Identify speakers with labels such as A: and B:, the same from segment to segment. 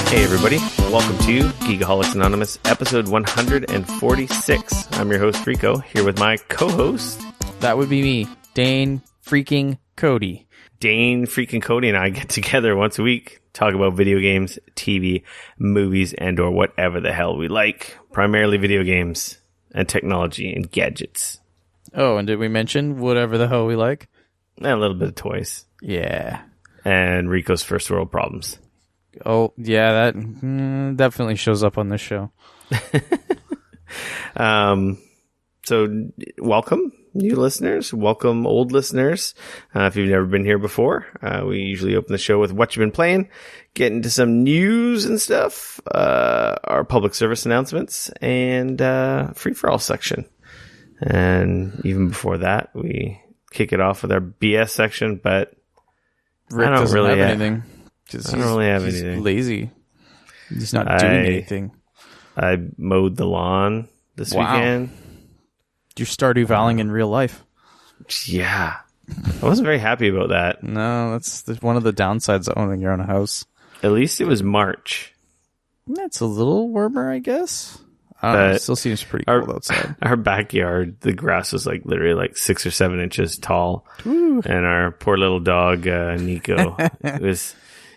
A: Hey everybody, welcome to Geekoholics Anonymous, episode 146. I'm your host Rico, here with my co-host.
B: That would be me, Dane freaking Cody.
A: Dane freaking Cody and I get together once a week, talk about video games, TV, movies, and or whatever the hell we like. Primarily video games and technology and gadgets.
B: Oh, and did we mention whatever the hell we like?
A: And a little bit of toys.
B: Yeah. And
A: Rico's first world problems.
B: Oh, yeah, that definitely shows up on this show.
A: So welcome, new listeners. Welcome, old listeners. If you've never been here before, we usually open the show with what you've been playing, get into some news and stuff, our public service announcements, and free-for-all section. And even before that, we kick it off with our BS section, but
B: Rick
A: I don't
B: doesn't
A: really
B: have anything.
A: I don't really have
B: he's
A: anything.
B: Lazy. He's not doing anything.
A: I mowed the lawn this weekend.
B: You're Stardew Valleying in real life.
A: Yeah. I wasn't very happy about that.
B: No, that's one of the downsides of owning your own house.
A: At least it was March.
B: That's a little warmer, I guess. I don't know, it still seems pretty cold outside.
A: Our backyard, the grass was like literally like 6 or 7 inches tall.
B: Ooh.
A: And our poor little dog, Nico,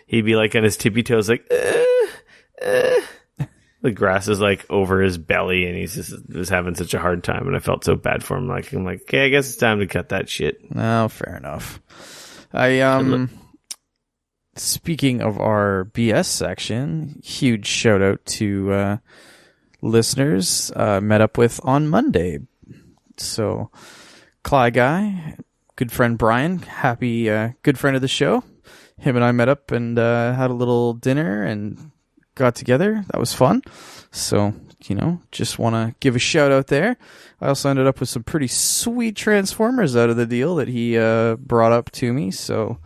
A: he'd be like on his tippy toes, like, the grass is like over his belly, and he's just was having such a hard time. And I felt so bad for him. I'm like, okay, I guess it's time to cut that shit.
B: No, fair enough. Speaking of our BS section, huge shout out to listeners met up with on Monday. So, Cly Guy, good friend Brian, happy good friend of the show. Him and I met up and had a little dinner and got together. That was fun. So, just want to give a shout out there. I also ended up with some pretty sweet Transformers out of the deal that he brought up to me. So,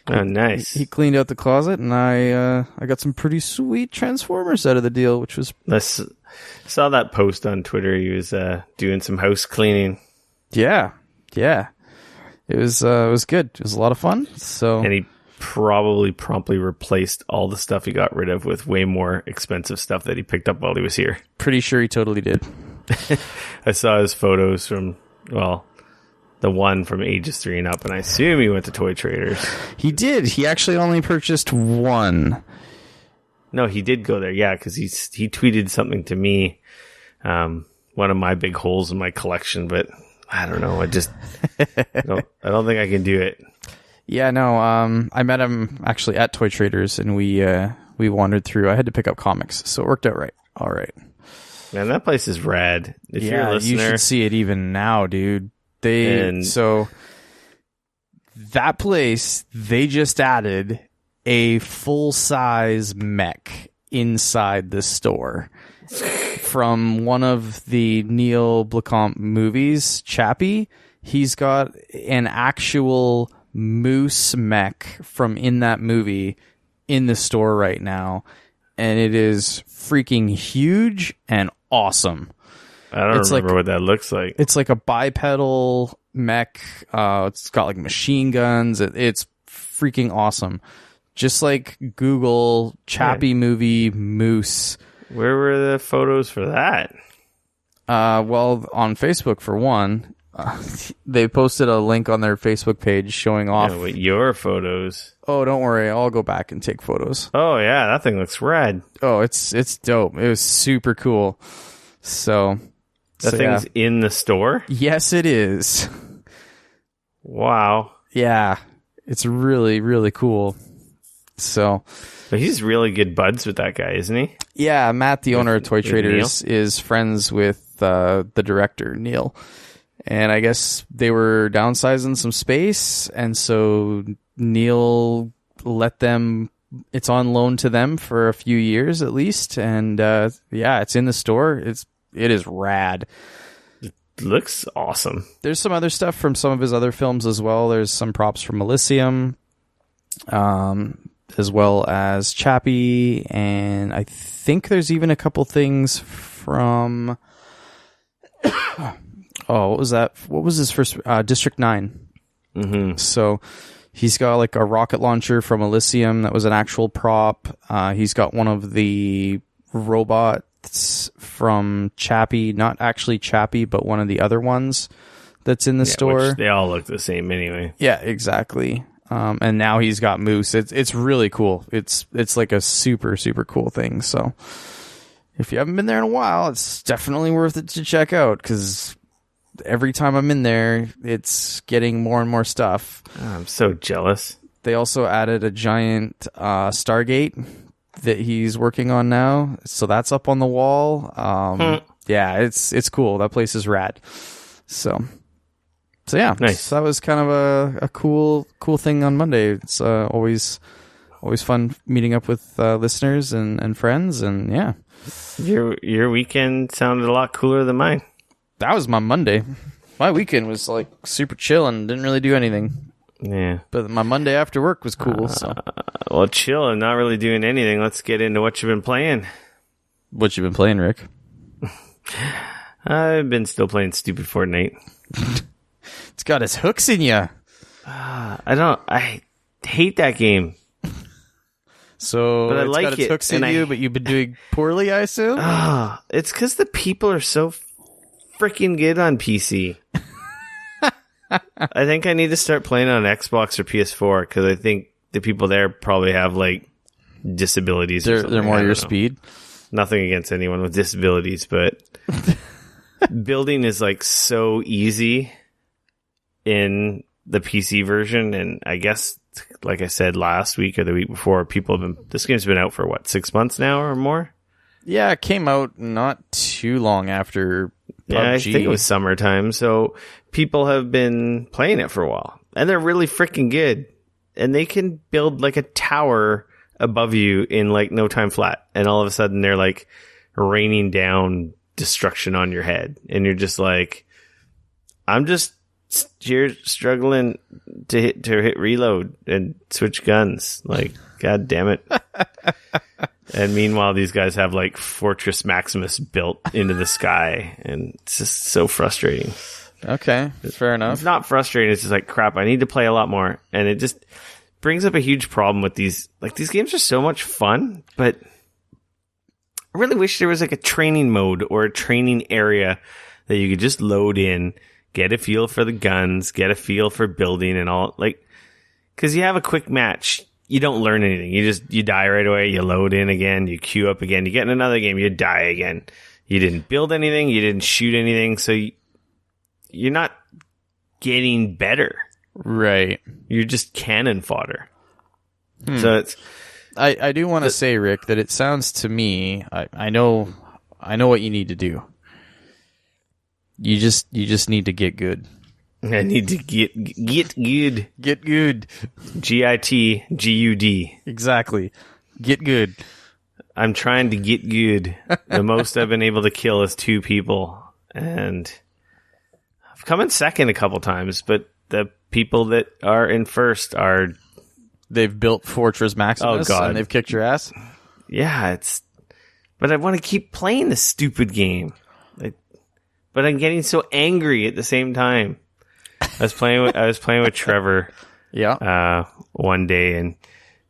A: oh, nice.
B: He cleaned out the closet, and I got some pretty sweet Transformers out of the deal, which was...
A: I saw that post on Twitter. He was doing some house cleaning.
B: Yeah. It was good. It was a lot of fun. So,
A: and he probably promptly replaced all the stuff he got rid of with way more expensive stuff that he picked up while he was here.
B: Pretty sure he totally did.
A: I saw his photos from, the one from ages 3 and up, and I assume he went to Toy Traders.
B: He did. He actually only purchased one.
A: No, he did go there, yeah, because he tweeted something to me, one of my big holes in my collection, but I don't know. I don't think I can do it. Yeah, no.
B: I met him actually at Toy Traders, and we wandered through. I had to pick up comics, so it worked out right. All right.
A: Man, that place is rad. If you're a listener,
B: you should see it even now, dude. So that place, they just added a full-size mech inside the store from one of the Neil Blomkamp movies, Chappie. He's got an actual moose mech from in that movie in the store right now, and it is freaking huge and awesome.
A: I don't remember what that looks like.
B: It's like a bipedal mech. It's got like machine guns. It's freaking awesome. Just like Google Chappie movie moose.
A: Where were the photos for that?
B: Well, on Facebook for one. They posted a link on their Facebook page showing off
A: your photos.
B: Oh, don't worry. I'll go back and take photos.
A: Oh, yeah. That thing looks rad.
B: Oh, it's dope. It was super cool. So...
A: That thing's in the store?
B: Yes, it is.
A: Wow.
B: Yeah. It's really, really cool. So...
A: But he's really good buds with that guy, isn't he?
B: Yeah, Matt, the owner of Toy Traders, is friends with the director, Neil. And I guess they were downsizing some space, and so Neil let them... It's on loan to them for a few years at least, and it's in the store. It is rad.
A: It looks awesome.
B: There's some other stuff from some of his other films as well. There's some props from Elysium, as well as Chappie, and I think there's even a couple things from... what was that? What was his first? District 9.
A: Mm-hmm.
B: So He's got like a rocket launcher from Elysium that was an actual prop. He's got one of the robots from Chappie, not actually Chappie, but one of the other ones that's in the store.
A: Which they all look the same anyway.
B: Yeah, exactly. And now he's got Moose. It's really cool. It's like a super, super cool thing. So if you haven't been there in a while, it's definitely worth it to check out, because every time I'm in there, it's getting more and more stuff.
A: Oh, I'm so jealous.
B: They also added a giant Stargate that he's working on now. So that's up on the wall. Yeah, it's cool. That place is rad. So yeah,
A: nice.
B: So that was kind of a cool thing on Monday. It's always fun meeting up with listeners and friends, and yeah.
A: Your weekend sounded a lot cooler than mine.
B: That was my Monday. My weekend was like super chill and didn't really do anything.
A: Yeah.
B: But my Monday after work was cool. So
A: well, chill and not really doing anything. Let's get into what you've been playing.
B: What you been playing, Rick?
A: I've been still playing stupid Fortnite.
B: It's got its hooks in you.
A: I hate that game.
B: So
A: but I
B: it's
A: like
B: got its
A: it,
B: hooks in you, but you've been doing poorly, I assume?
A: It's because the people are so freaking good on PC. I think I need to start playing on Xbox or PS4, because I think the people there probably have like disabilities.
B: They're more your speed.
A: Nothing against anyone with disabilities, but building is like so easy in the PC version, and I guess, like I said last week or the week before, this game's been out for what, 6 months now or more?
B: Yeah, it came out not too long after PUBG.
A: Yeah, I think it was summertime, so people have been playing it for a while, and they're really freaking good, and they can build like a tower above you in like no time flat, and all of a sudden they're like raining down destruction on your head, and you're just like, I'm just here struggling to hit reload and switch guns, like, god damn it. And meanwhile these guys have like Fortress Maximus built into the sky, and it's just so frustrating.
B: Okay, fair enough.
A: It's not frustrating, it's just like, crap, I need to play a lot more. And it just brings up a huge problem with these games are so much fun, but I really wish there was like a training mode or a training area that you could just load in, get a feel for the guns, get a feel for building and all. Like, because you have a quick match, you don't learn anything. You die right away, you load in again, you queue up again, you get in another game, you die again. You didn't build anything, you didn't shoot anything, so you're not getting better.
B: Right.
A: You're just cannon fodder. So it's...
B: I do want to say, Rick, that it sounds to me, I know what you need to do. You just need to get good.
A: I need to get good.
B: Get good.
A: GITGUD.
B: Exactly. Get good.
A: I'm trying to get good. The most I've been able to kill is 2 people, and I've come in second a couple times, but the people that are in first are...
B: They've built Fortress Maximus, and they've kicked your ass?
A: Yeah, but I want to keep playing this stupid game. But I'm getting so angry at the same time. I was playing with Trevor one day, and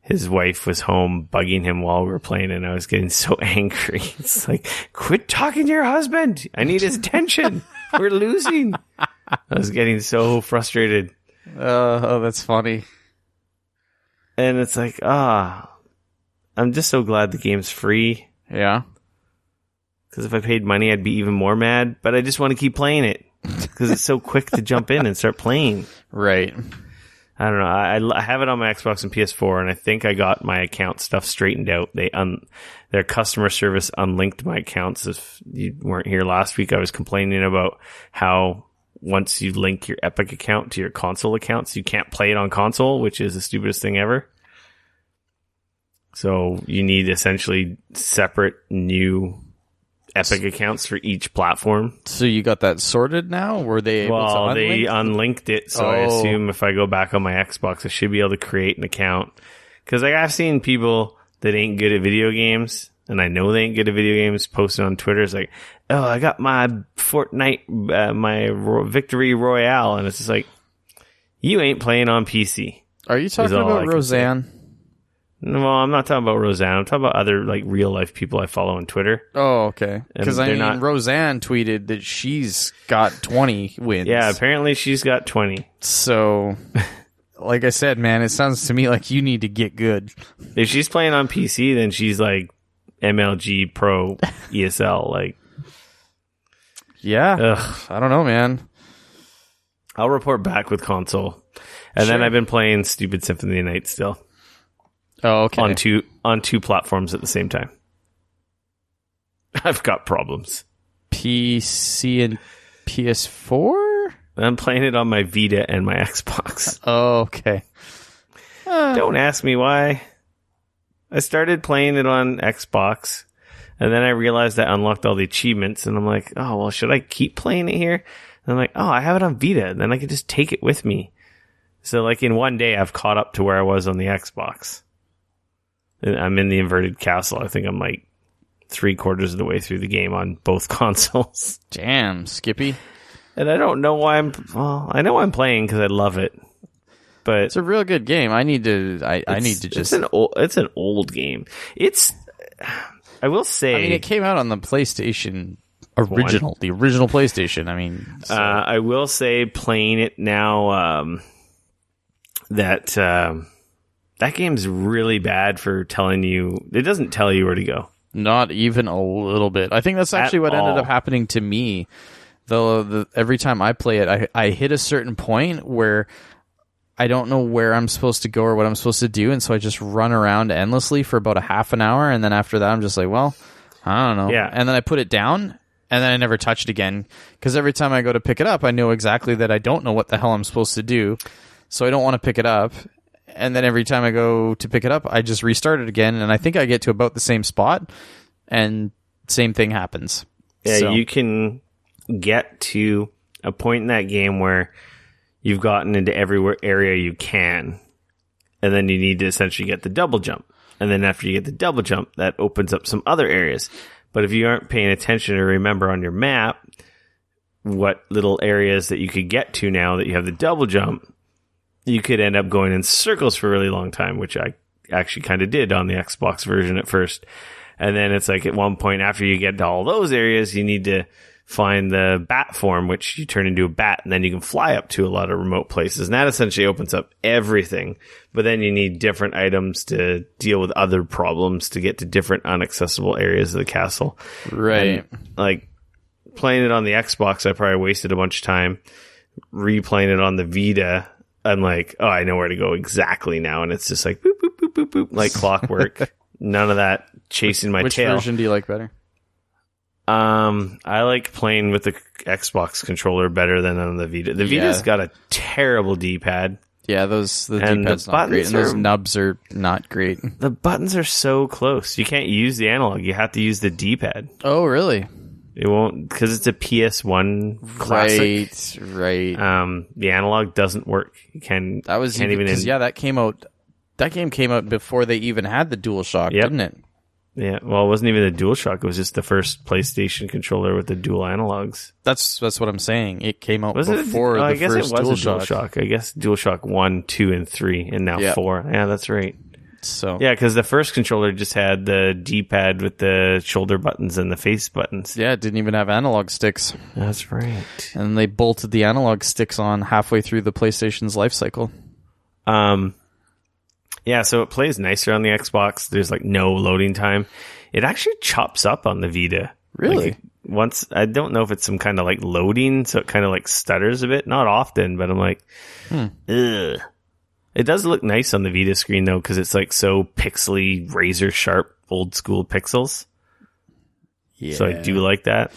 A: his wife was home bugging him while we were playing, and I was getting so angry. It's like, quit talking to your husband. I need his attention. We're losing. I was getting so frustrated.
B: Oh, that's funny.
A: And it's like, I'm just so glad the game's free.
B: Yeah.
A: Because if I paid money, I'd be even more mad. But I just want to keep playing it, because it's so quick to jump in and start playing.
B: Right.
A: I don't know. I have it on my Xbox and PS4, and I think I got my account stuff straightened out. Their customer service unlinked my accounts. If you weren't here last week, I was complaining about how once you link your Epic account to your console accounts, you can't play it on console, which is the stupidest thing ever. So you need essentially separate new Epic accounts for each platform.
B: So you got that sorted now? Were they able to unlink?
A: They unlinked it, so I assume if I go back on my Xbox, I should be able to create an account. Because I've seen people that ain't good at video games, and I know they ain't good at video games, posting on Twitter. It's like, oh, I got my Fortnite, my Victory Royale, and it's just like, you ain't playing on PC.
B: Are you talking
A: all I
B: about
A: can
B: Roseanne?
A: No, I'm not talking about Roseanne. I'm talking about other like real life people I follow on Twitter.
B: Oh, okay. Because
A: And
B: I
A: they're
B: mean,
A: not-
B: Roseanne tweeted that she's got 20 wins.
A: Yeah, apparently she's got 20.
B: So, like I said, man, it sounds to me like you need to get good.
A: If she's playing on PC, then she's like MLG Pro ESL. Like,
B: Yeah.
A: ugh.
B: I don't know, man.
A: I'll report back with console. And then
B: Sure.
A: I've been playing stupid Symphony of the Night still
B: Oh, okay.
A: on two platforms at the same time. I've got problems.
B: PC and PS4?
A: I'm playing it on my Vita and my Xbox.
B: Oh, okay.
A: Don't ask me why. I started playing it on Xbox, and then I realized I unlocked all the achievements, and I'm like, oh, well, should I keep playing it here? And I'm like, oh, I have it on Vita, and then I can just take it with me. So, like, in one day, I've caught up to where I was on the Xbox. And I'm in the inverted castle. I think I'm like 3/4 of the way through the game on both consoles.
B: Damn, Skippy.
A: And I don't know why I know I'm playing because I love it. But
B: It's a real good game. I need to just...
A: it's an old game. I will say,
B: I mean, it came out on the PlayStation original, the original PlayStation. I mean, so.
A: I will say, playing it now, that game's really bad for telling you. It doesn't tell you where to go.
B: Not even a little bit. I think that's actually what ended up happening to me. Though every time I play it, I hit a certain point where I don't know where I'm supposed to go or what I'm supposed to do, and so I just run around endlessly for about a half an hour, and then after that, I'm just like, well, I don't know.
A: Yeah.
B: And then I put it down, and then I never touch it again, because every time I go to pick it up, I know exactly that I don't know what the hell I'm supposed to do, so I don't want to pick it up. And then every time I go to pick it up, I just restart it again, and I think I get to about the same spot, and same thing happens.
A: Yeah,
B: So-
A: you can get to a point in that game where you've gotten into every area you can, and then you need to essentially get the double jump. And then after you get the double jump, that opens up some other areas. But if you aren't paying attention or remember on your map what little areas that you could get to now that you have the double jump, you could end up going in circles for a really long time, which I actually kind of did on the Xbox version at first. And then it's like at one point after you get to all those areas, you need to find the bat form, which you turn into a bat, and then you can fly up to a lot of remote places. And that essentially opens up everything. But then you need different items to deal with other problems to get to different inaccessible areas of the castle.
B: Right.
A: And, like, playing it on the Xbox, I probably wasted a bunch of time. Replaying it on the Vita, I'm like, oh, I know where to go exactly now. And it's just like, boop, boop, boop, boop, boop, like clockwork. None of that chasing my
B: Which
A: tail.
B: version do you like better?
A: I like playing with the Xbox controller better than on the Vita. The Vita's got a terrible D-pad.
B: Yeah, the
A: And
B: D-pad's
A: the
B: not great,
A: buttons
B: and those
A: are-
B: nubs are not great.
A: The buttons are so close. You can't use the analog. You have to use the D-pad.
B: Oh, really?
A: It won't, because it's a PS1 classic.
B: Right.
A: The analog doesn't work. You can't.
B: That was
A: can't
B: even
A: even.
B: because that came out. That game came out before they even had the DualShock,
A: Yep.
B: didn't it?
A: Yeah. Well, it wasn't even a DualShock. It was just the first PlayStation controller with the dual analogs.
B: That's what I'm saying. It came out
A: Was
B: before
A: it?
B: the
A: I guess
B: first
A: it was
B: DualShock.
A: a DualShock. I guess DualShock 1, 2, and 3, and now
B: Yeah.
A: 4. Yeah, that's right.
B: So
A: Yeah, because the first controller just had the D-pad with the shoulder buttons and the face buttons.
B: yeah, it didn't even have analog sticks,
A: That's right.
B: and they bolted the analog sticks on halfway through the PlayStation's life cycle.
A: Yeah, so it plays nicer on the Xbox. There's like no loading time. It actually chops up on the Vita.
B: Really?
A: Like, once, I don't know if it's some kind of like loading, so it kind of like stutters a bit. Not often, but I'm like, ugh. It does look nice on the Vita screen though, because it's like so pixely, razor sharp, old school pixels.
B: Yeah.
A: So I do like that.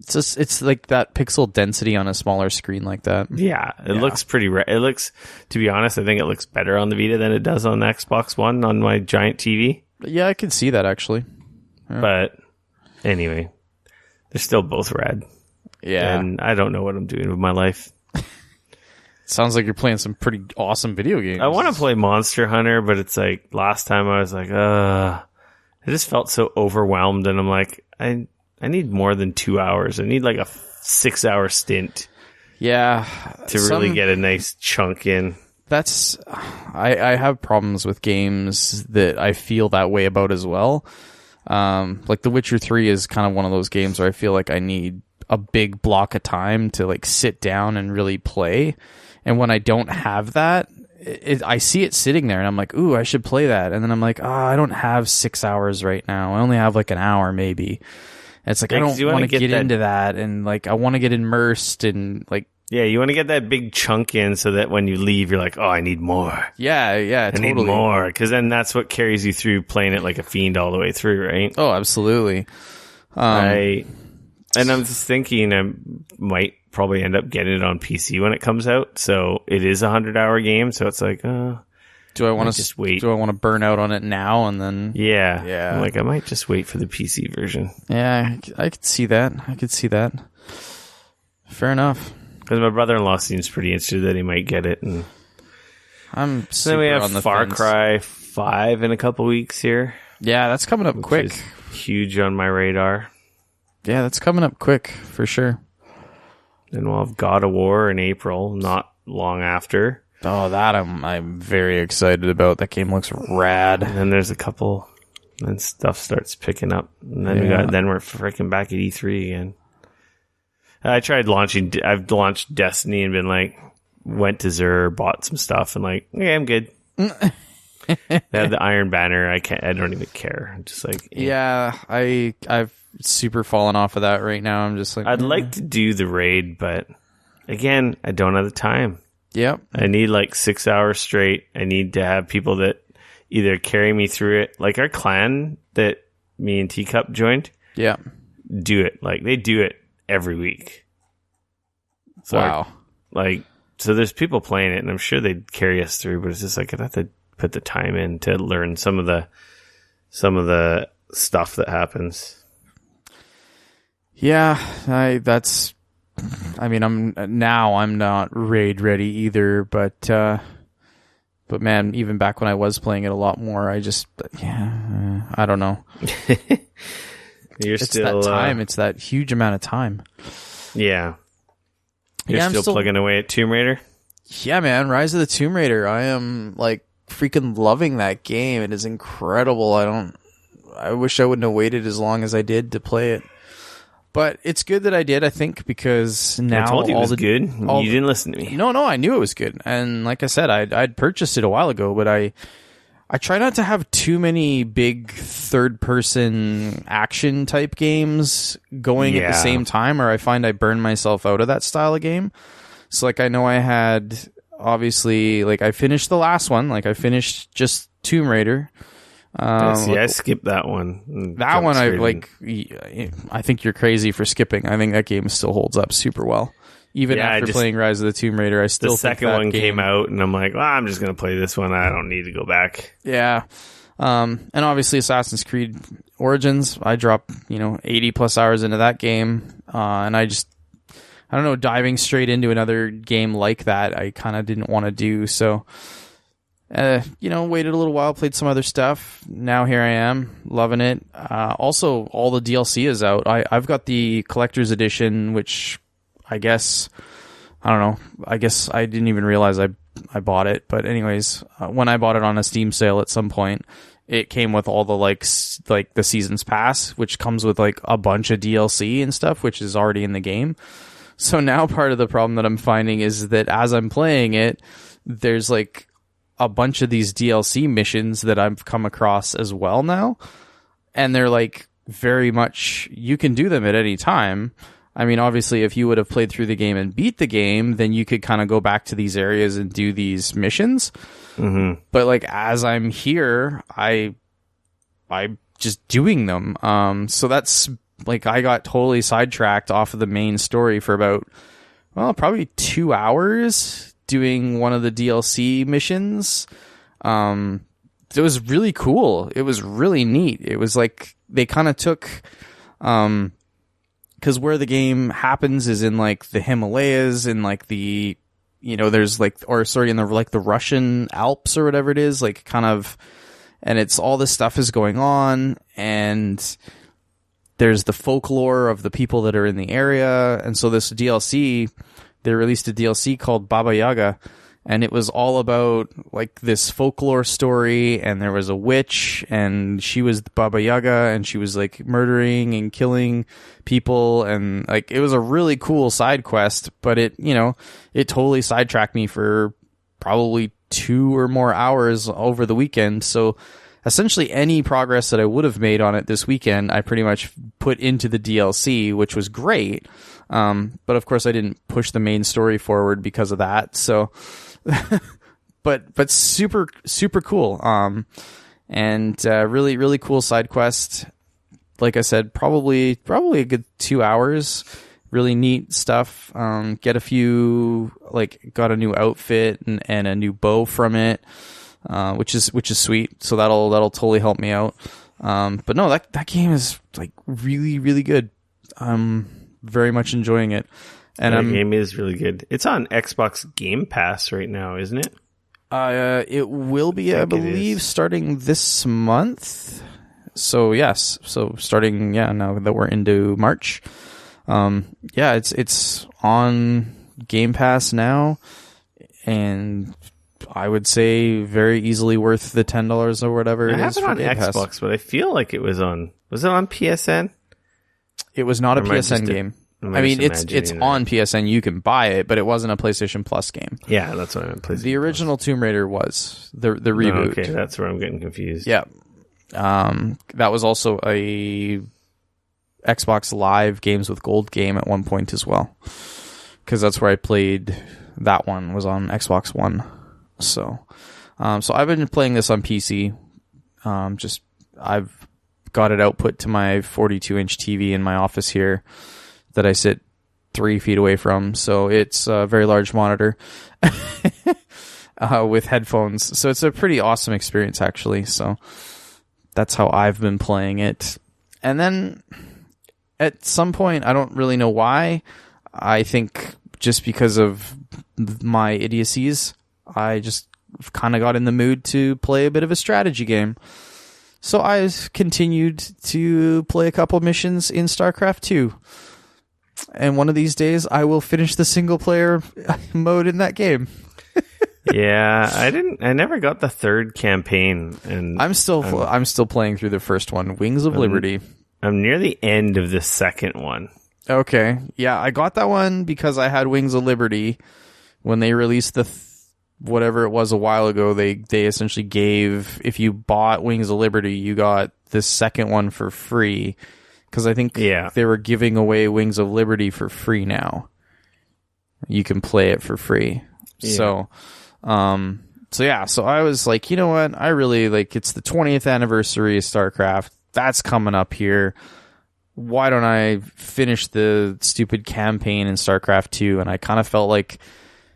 B: It's like that pixel density on a smaller screen like that.
A: Yeah, it looks pretty. It looks, to be honest, I think it looks better on the Vita than it does on the Xbox One on my giant TV.
B: Yeah, I can see that actually.
A: But anyway, they're still both rad.
B: Yeah.
A: And I don't know what I'm doing with my life.
B: Sounds like you're playing some pretty awesome video games.
A: I want to play Monster Hunter, but it's like last time I was like, I just felt so overwhelmed, and I'm like, I need more than 2 hours. I need like a 6-hour stint
B: Yeah.
A: to really get a nice chunk in.
B: that's I have problems with games that I feel that way about as well. Like The Witcher 3 is kind of one of those games where I feel like I need a big block of time to like sit down and really play. And when I don't have that, I see it sitting there and I'm like, ooh, I should play that. And then I'm like, I don't have 6 hours right now. I only have like an hour maybe. And it's like, I don't want to get into that. And like, I want to get immersed and like,
A: yeah, you want to get that big chunk in so that when you leave, you're like, oh, I need more.
B: Yeah, totally.
A: I need more. Because then that's what carries you through playing it like a fiend all the way through, right?
B: Oh, absolutely.
A: And I'm just thinking I might probably end up getting it on PC when it comes out. So it is a 100-hour game. So it's like,
B: do I want to just wait? Do I want to burn out on it now and then?
A: Yeah. I'm like, I might just wait for the PC version.
B: Yeah, I could see that. Fair enough.
A: Because my brother-in-law seems pretty interested that he might get it. And
B: I'm super
A: then we have
B: on the
A: Far
B: fence.
A: Cry 5 in a couple weeks here.
B: Yeah, that's coming up quick.
A: Huge on my radar.
B: Yeah, that's coming up quick for sure.
A: Then we'll have God of War in April, not long after.
B: Oh, that I'm very excited about. That game looks rad.
A: And then there's a couple, then stuff starts picking up. And then then we're freaking back at E3 again. I've launched Destiny and been like, went to Xur, bought some stuff, and like, okay, I'm good. They have the Iron Banner. I don't even care. I'm just like,
B: yeah, I've super fallen off of that right now. I'm just like,
A: I'd like to do the raid, but again, I don't have the time.
B: Yep.
A: I need like 6 hours straight. I need to have people that either carry me through it, like our clan that me and Teacup joined.
B: Yeah.
A: Do it. Like they do it every week. So
B: wow.
A: So there's people playing it, and I'm sure they'd carry us through, but it's just like I'd have to put the time in to learn some of the stuff that happens.
B: Yeah, I'm not raid ready either, but man, even back when I was playing it a lot more, I don't know.
A: It's
B: that time. It's that huge amount of time.
A: Yeah. You're still plugging away at Tomb Raider?
B: Yeah, man. Rise of the Tomb Raider. I am like freaking loving that game. It is incredible. I wish I wouldn't have waited as long as I did to play it. But it's good that I did, I think, because now
A: I told you it was good. You didn't listen to me.
B: No, I knew it was good. And like I said, I'd purchased it a while ago, but I try not to have too many big third-person action-type games going at the same time, or I find I burn myself out of that style of game. So, like, I know I had, obviously, like, I finished the last one. Like, I finished just Tomb Raider.
A: I skipped that one.
B: That one, I think you're crazy for skipping. I think that game still holds up super well. Even after playing Rise of the Tomb Raider, I still think
A: the second one came out, and I'm like, well, I'm just going to play this one. I don't need to go back.
B: Yeah. And obviously Assassin's Creed Origins, I dropped, 80 plus hours into that game. And I don't know, diving straight into another game like that, I kind of didn't want to do. So, waited a little while, played some other stuff. Now here I am, loving it. Also, all the DLC is out. I've got the collector's edition, which I guess, I don't know. I guess I didn't even realize I bought it. But anyways, when I bought it on a Steam sale at some point, it came with all the like the Seasons Pass, which comes with like a bunch of DLC and stuff, which is already in the game. So now part of the problem that I'm finding is that as I'm playing it, there's like a bunch of these DLC missions that I've come across as well now. And they're like very much, you can do them at any time. I mean, obviously, if you would have played through the game and beat the game, then you could kind of go back to these areas and do these missions. Mm-hmm. But like as I'm here, I'm just doing them. So that's like I got totally sidetracked off of the main story for about, probably 2 hours doing one of the DLC missions. It was really cool. It was really neat. It was like they kind of took, because where the game happens is in like the Himalayas and like the, there's like, in the like the Russian Alps or whatever it is, like kind of, and it's all this stuff is going on, and there's the folklore of the people that are in the area, and so this DLC, they released a DLC called Baba Yaga, and it was all about like this folklore story, and there was a witch, and she was the Baba Yaga, and she was like murdering and killing people, and like it was a really cool side quest, but it totally sidetracked me for probably 2 or more hours over the weekend. So essentially any progress that I would have made on it this weekend, I pretty much put into the DLC, which was great. But of course I didn't push the main story forward because of that. So, but super, super cool. And really, really cool side quest. Like I said, probably a good 2 hours. Really neat stuff. Got a new outfit and a new bow from it, which is sweet. So that'll totally help me out. But no, that game is like really, really good. I'm very much enjoying it. And
A: the game is really good. It's on Xbox Game Pass right now, isn't it?
B: It will be, I believe, starting this month. So yes, starting now that we're into March. It's on Game Pass now, and I would say very easily worth the $10 or whatever it is.
A: I have it on Xbox, but I feel like it was on. Was it on PSN?
B: It was not a PSN game. I mean, it's on PSN. You can buy it, but it wasn't a PlayStation Plus game.
A: Yeah, that's what I meant.
B: The original Tomb Raider was the reboot.
A: Oh, okay, that's where I'm getting confused.
B: Yeah, that was also a Xbox Live Games with Gold game at one point as well, because that's where I played. That one was on Xbox One. So I've been playing this on PC. I've got it output to my 42-inch TV in my office here that I sit 3 feet away from. So it's a very large monitor with headphones. So it's a pretty awesome experience, actually. So that's how I've been playing it. And then at some point, I don't really know why, I think just because of my idiocies, I just kind of got in the mood to play a bit of a strategy game. So I continued to play a couple missions in StarCraft 2. And one of these days, I will finish the single player mode in that game.
A: Yeah, I never got the third campaign, and
B: I'm still playing through the first one, Wings of Liberty.
A: I'm near the end of the second one.
B: Okay, yeah, I got that one because I had Wings of Liberty when they released the whatever it was a while ago. They essentially gave, if you bought Wings of Liberty, you got the second one for free. Because I think they were giving away Wings of Liberty for free now. You can play it for free. Yeah. So I was like, you know what? I really like, it's the 20th anniversary of StarCraft. That's coming up here. Why don't I finish the stupid campaign in StarCraft 2? And I kind of felt like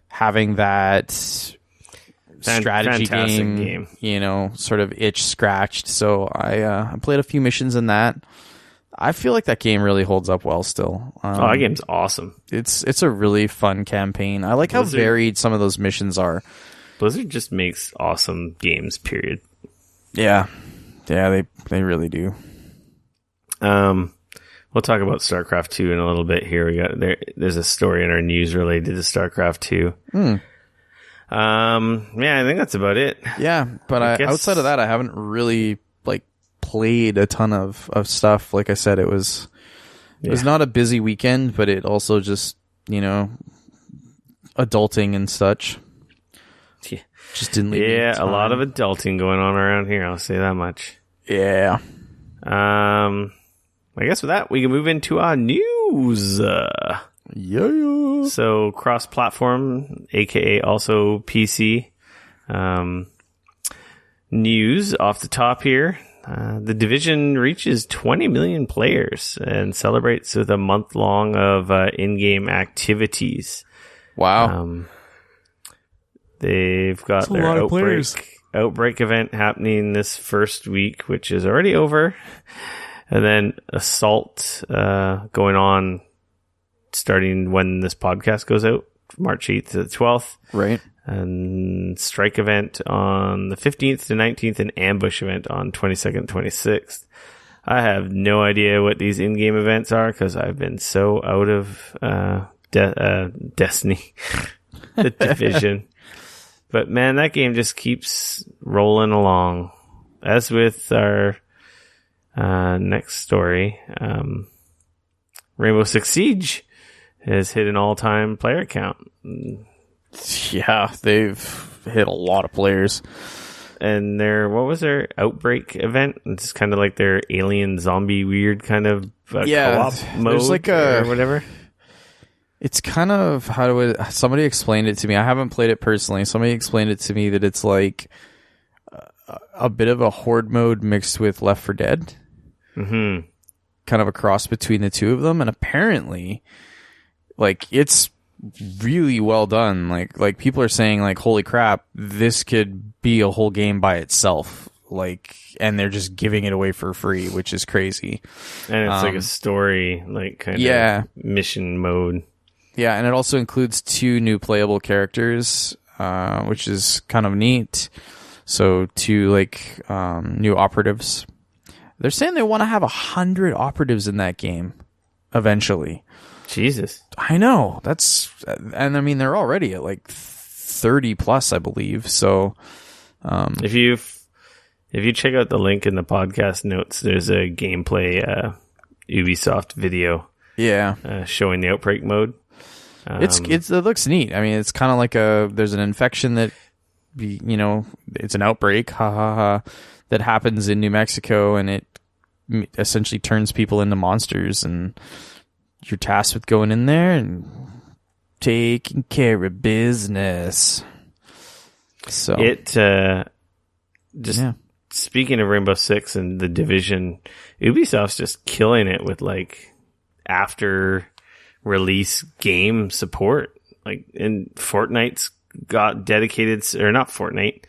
B: having that strategy game, sort of itch scratched. So I played a few missions in that. I feel like that game really holds up well still.
A: That game's awesome.
B: It's a really fun campaign. I like how varied some of those missions are.
A: Blizzard just makes awesome games, period.
B: Yeah, they really do.
A: We'll talk about StarCraft 2 in a little bit here. There's a story in our news related to StarCraft 2. I think that's about it.
B: Yeah, but outside of that, I haven't really played a ton of stuff. Like I said, it was not a busy weekend, but it also just, adulting and such.
A: Yeah.
B: Just didn't leave me
A: a lot of adulting going on around here, I'll say that much.
B: Yeah.
A: I guess with that, we can move into our news.
B: Yeah.
A: So, cross-platform, aka also PC. News off the top here. The Division reaches 20 million players and celebrates with a month-long of in-game activities.
B: Wow.
A: They've got their outbreak event happening this first week, which is already over. And then Assault going on starting when this podcast goes out, March 8th to the 12th.
B: Right.
A: And Strike event on the 15th to 19th, and Ambush event on 22nd, 26th. I have no idea what these in-game events are because I've been so out of Destiny, the Division. But man, that game just keeps rolling along. As with our next story, Rainbow Six Siege has hit an all-time player count.
B: Yeah, they've hit a lot of players.
A: And what was their Outbreak event? It's kind of like their alien zombie weird kind of co-op mode
B: there's like
A: or whatever.
B: It's kind of, somebody explained it to me. I haven't played it personally. Somebody explained it to me that it's like a bit of a horde mode mixed with Left 4 Dead.
A: Mm-hmm.
B: Kind of a cross between the two of them. And apparently, like, it's really well done. Like people are saying, like, holy crap, this could be a whole game by itself. Like, and they're just giving it away for free, which is crazy.
A: And it's like a story, like, kind of mission mode.
B: Yeah, and it also includes 2 new playable characters, which is kind of neat. So 2 like new operatives. They're saying they want to have 100 operatives in that game eventually.
A: Jesus.
B: I know. And I mean, they're already at like 30 plus, I believe. So
A: if you check out the link in the podcast notes, there's a gameplay Ubisoft video.
B: Yeah.
A: Showing the Outbreak mode.
B: It looks neat. I mean, it's kind of like there's an infection that, it's an outbreak, that happens in New Mexico, and it essentially turns people into monsters, and you're tasked with going in there and taking care of business. So
A: speaking of Rainbow Six and the Division, Ubisoft's just killing it with like after release game support. Like, and Fortnite's got dedicated, or not Fortnite,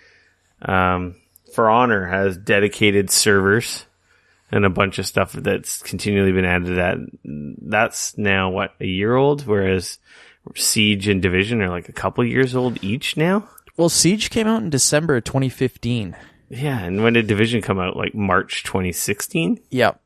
A: For Honor has dedicated servers and a bunch of stuff that's continually been added to that. That's now, a year old? Whereas Siege and Division are like a couple years old each now?
B: Well, Siege came out in December 2015.
A: Yeah, and when did Division come out? Like March 2016?
B: Yep.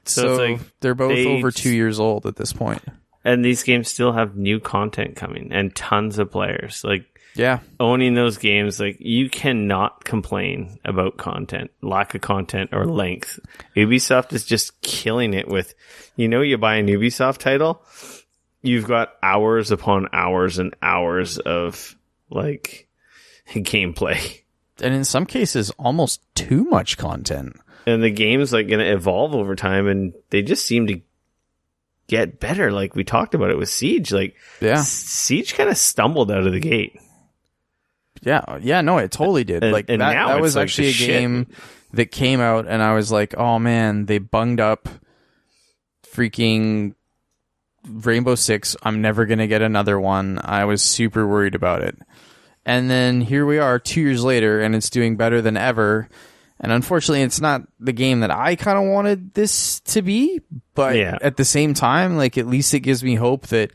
A: So it's like
B: they're both over 2 years old at this point.
A: And these games still have new content coming and tons of players. Like,
B: yeah,
A: owning those games, like, you cannot complain about content, lack of content, or length. Ubisoft is just killing it with, you buy an Ubisoft title, you've got hours upon hours and hours of, like, gameplay.
B: And in some cases, almost too much content.
A: And the game's, like, going to evolve over time, and they just seem to get better. Like, we talked about it with Siege. Like, Siege kind of stumbled out of the gate.
B: Yeah, no, it totally did.
A: And that
B: was
A: like
B: actually a game that came out, and I was like, oh man, they bunged up freaking Rainbow Six. I'm never going to get another one. I was super worried about it. And then here we are 2 years later, and it's doing better than ever. And unfortunately, it's not the game that I kind of wanted this to be. But at the same time, like, at least it gives me hope that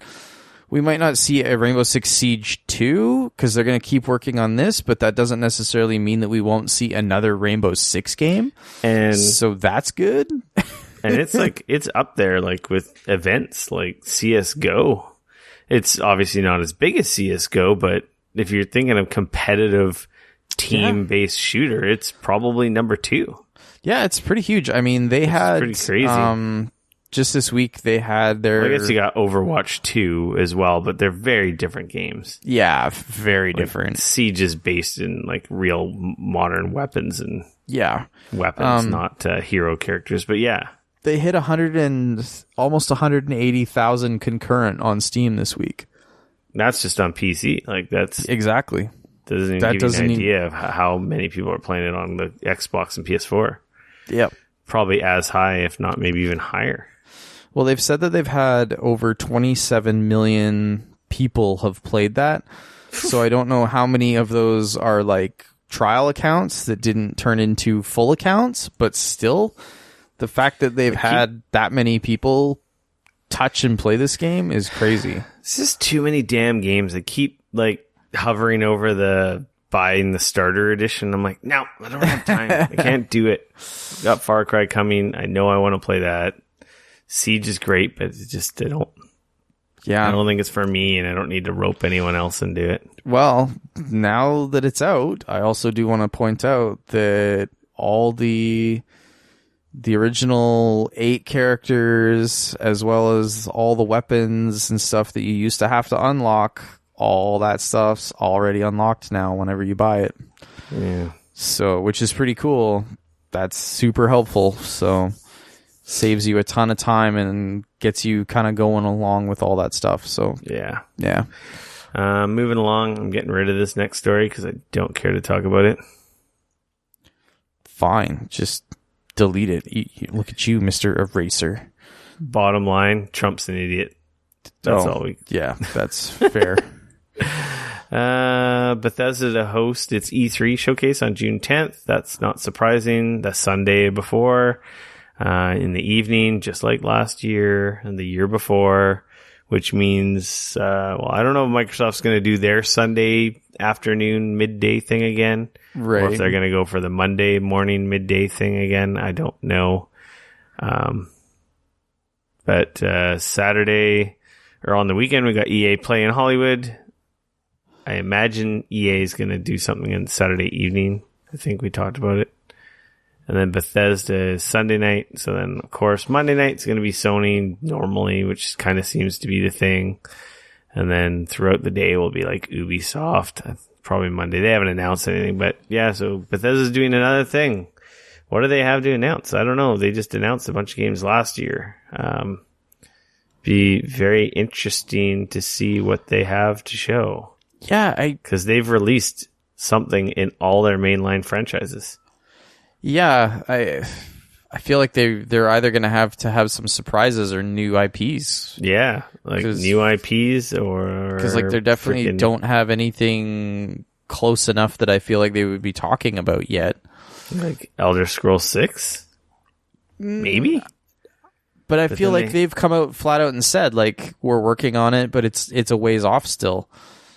B: we might not see a Rainbow Six Siege 2 because they're going to keep working on this, but that doesn't necessarily mean that we won't see another Rainbow Six game. And so that's good.
A: And it's like, it's up there, like, with events like CSGO. It's obviously not as big as CSGO, but if you're thinking of competitive team-based shooter, it's probably number 2.
B: Yeah, it's pretty huge. I mean, they had
A: pretty crazy.
B: Just this week, they had their...
A: Well, I guess you got Overwatch 2 as well, but they're very different games.
B: Yeah, very different.
A: Siege is based in, like, real modern weapons and weapons, not hero characters, but yeah.
B: They hit almost 180,000 concurrent on Steam this week.
A: That's just on PC. Like, that's...
B: Exactly.
A: Doesn't even give you an idea of how many people are playing it on the Xbox and PS4.
B: Yep.
A: Probably as high, if not maybe even higher.
B: Well, they've said that they've had over 27 million people have played that. So I don't know how many of those are like trial accounts that didn't turn into full accounts, but still, the fact that they've had that many people touch and play this game is crazy.
A: It's just too many damn games that keep like hovering over the buying the starter edition. I'm like, no, I don't have time. I can't do it. Got Far Cry coming. I know I want to play that. Siege is great, but it just,
B: Yeah.
A: I don't think it's for me, and I don't need to rope anyone else into it.
B: Well, now that it's out, I also do want to point out that all the original 8 characters, as well as all the weapons and stuff that you used to have to unlock, all that stuff's already unlocked now whenever you buy it.
A: Yeah.
B: So, which is pretty cool. That's super helpful. So, saves you a ton of time and gets you kind of going along with all that stuff. So,
A: Yeah.
B: Moving
A: along, I'm getting rid of this next story because I don't care to talk about it.
B: Fine. Just delete it. Look at you, Mr. Eraser.
A: Bottom line, Trump's an idiot. That's all we...
B: Yeah, that's fair.
A: Bethesda to host its E3 showcase on June 10th. That's not surprising. The Sunday before, in the evening, just like last year and the year before, which means, I don't know if Microsoft's going to do their Sunday afternoon midday thing again.
B: Right.
A: Or if they're going to go for the Monday morning midday thing again. I don't know. But Saturday, or on the weekend, we got EA Play in Hollywood. I imagine EA is going to do something on Saturday evening. I think we talked about it. And then Bethesda is Sunday night. So then, of course, Monday night is going to be Sony normally, which kind of seems to be the thing. And then throughout the day will be like Ubisoft. Probably Monday. They haven't announced anything, but yeah, so Bethesda's doing another thing. What do they have to announce? I don't know. They just announced a bunch of games last year. Be very interesting to see what they have to show.
B: Yeah,
A: because they've released something in all their mainline franchises.
B: Yeah, I feel like they're either going to have some surprises or new IPs.
A: Yeah, like new IPs or...
B: Because like they definitely don't have anything close enough that I feel like they would be talking about yet.
A: Like Elder Scrolls 6? Maybe?
B: But I feel like they've come out flat out and said, like, we're working on it, but it's a ways off still.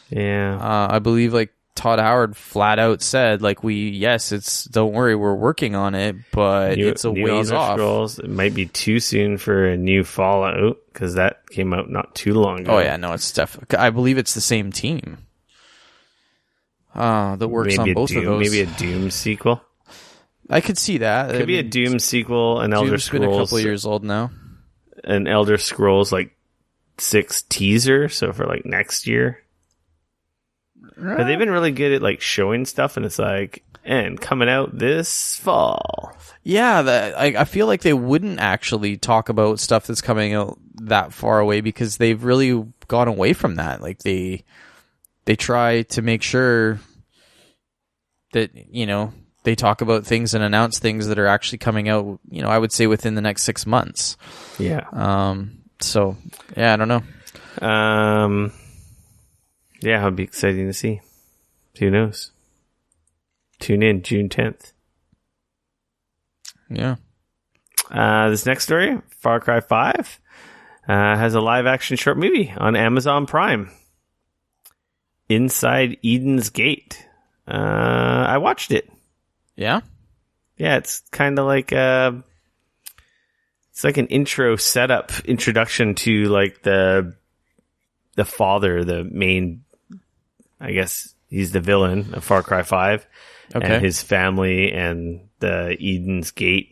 A: Yeah.
B: I believe like Todd Howard flat out said, like, don't worry, we're working on it, but it's a ways off.
A: Scrolls, it might be too soon for a new Fallout, because that came out not too long ago.
B: Oh, yeah, no, it's definitely... I believe it's the same team that works on both of those.
A: Maybe a Doom sequel?
B: I could see that.
A: Could be a Doom sequel, an Elder Scrolls...
B: Doom's been a couple years old now.
A: An Elder Scrolls, 6 teaser, so for, next year. But they've been really good at showing stuff, and it's and coming out this fall.
B: Yeah, I feel like they wouldn't actually talk about stuff that's coming out that far away because they've really gone away from that. Like they try to make sure that they talk about things and announce things that are actually coming out. I would say within the next 6 months.
A: Yeah.
B: So yeah, I don't know.
A: Yeah, it'll be exciting to see. Who knows? Tune in June 10th.
B: Yeah.
A: This next story, Far Cry 5, has a live-action short movie on Amazon Prime. Inside Eden's Gate. I watched it.
B: Yeah?
A: Yeah, it's kind of like it's like an introduction to the father, the main, I guess he's the villain of Far Cry 5, and his family and the Eden's Gate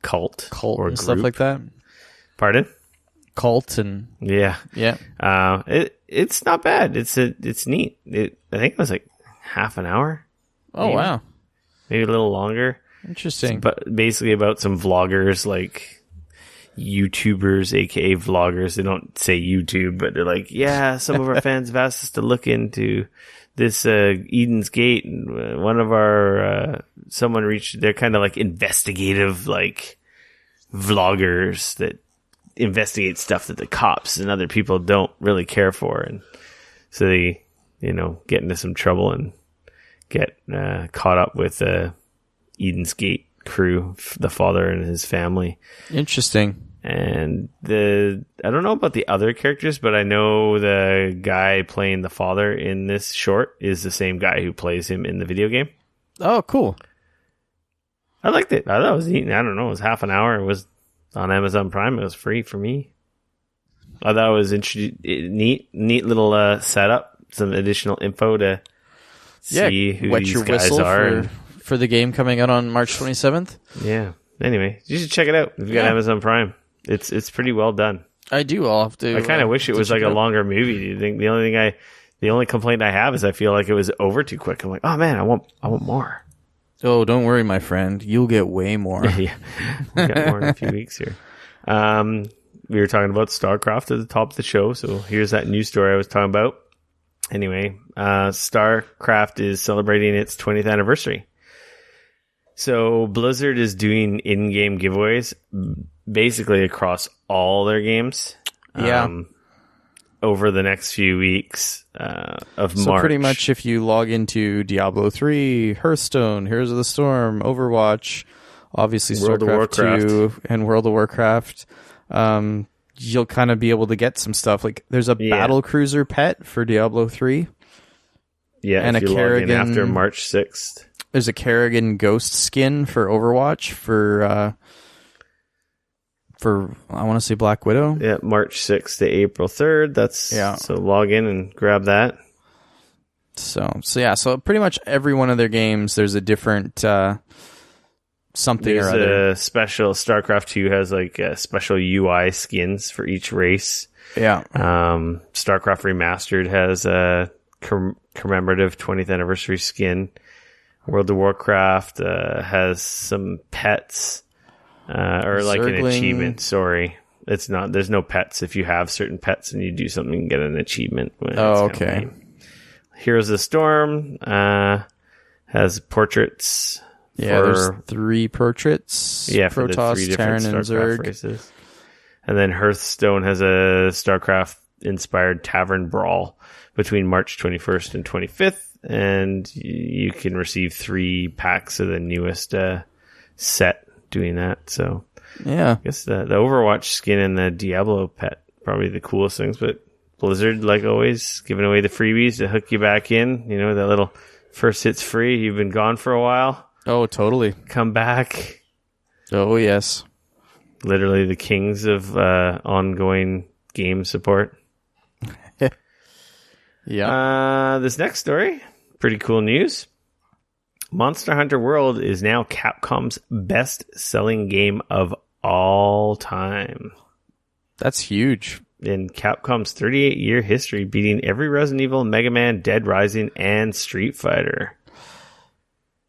A: cult or
B: and
A: group.
B: Stuff like that.
A: Pardon?
B: Cult and
A: yeah. It's not bad. It's neat. I think it was half an hour.
B: Oh
A: maybe.
B: Wow,
A: maybe a little longer.
B: Interesting.
A: But basically about some vloggers YouTubers, aka vloggers. They don't say YouTube, but they're some of our fans have asked us to look into this Eden's Gate, and one of our someone reached. They're kind of investigative vloggers that investigate stuff that the cops and other people don't really care for, and so they get into some trouble and get caught up with Eden's Gate crew, the father and his family.
B: Interesting.
A: And I don't know about the other characters, but I know the guy playing the father in this short is the same guy who plays him in the video game.
B: Oh, cool.
A: I liked it. I thought it was neat. I don't know. It was half an hour. It was on Amazon Prime. It was free for me. I thought it was neat little setup. Some additional info to see who
B: wet
A: these
B: your
A: guys
B: whistle
A: are.
B: for the game coming out on March 27th.
A: Yeah. Anyway, you should check it out if you got Amazon Prime. It's pretty well done.
B: I do. I'll have to.
A: I kind of wish it was like a longer movie. Do you think the only complaint I have is I feel like it was over too quick. I'm like, oh man, I want more.
B: Oh, don't worry, my friend. You'll get way more.
A: Yeah, we'll get more in a few weeks here. We were talking about Starcraft at the top of the show, so here's that news story I was talking about. Anyway, Starcraft is celebrating its 20th anniversary. So Blizzard is doing in-game giveaways basically across all their games. Over the next few weeks of March.
B: So pretty much if you log into Diablo 3, Hearthstone, Heroes of the Storm, Overwatch, obviously Starcraft 2, and World of Warcraft, you'll kind of be able to get some stuff. Like there's a battle cruiser pet for Diablo 3.
A: Yeah, and if you log in after March 6th.
B: There's a Kerrigan Ghost skin for Overwatch for I want to say Black Widow.
A: Yeah, March 6th to April 3rd. So log in and grab that.
B: So pretty much every one of their games there's a different something
A: there's
B: or other.
A: A special StarCraft 2 has like special UI skins for each race.
B: Yeah.
A: StarCraft Remastered has a commemorative 20th anniversary skin. World of Warcraft has some pets. Or like an achievement. Sorry, it's not. There's no pets. If you have certain pets and you do something, you get an achievement.
B: Oh, okay.
A: Heroes of the Storm has portraits.
B: Yeah, there's 3 portraits.
A: Yeah,
B: Protoss,
A: for the 3 different
B: Terran, and
A: StarCraft
B: Zerg.
A: races. And then Hearthstone has a StarCraft-inspired tavern brawl between March 21st and 25th, and you can receive 3 packs of the newest set. Doing that, so
B: yeah,
A: I guess the Overwatch skin and the Diablo pet probably the coolest things. But Blizzard, like always, giving away the freebies to hook you back in. You know, that little first hit's free. You've been gone for a while.
B: Oh, totally.
A: Come back.
B: Oh yes,
A: literally the kings of ongoing game support.
B: Yeah.
A: This next story, pretty cool news. Monster Hunter World is now Capcom's best-selling game of all time.
B: That's huge.
A: In Capcom's 38-year history, beating every Resident Evil, Mega Man, Dead Rising, and Street Fighter.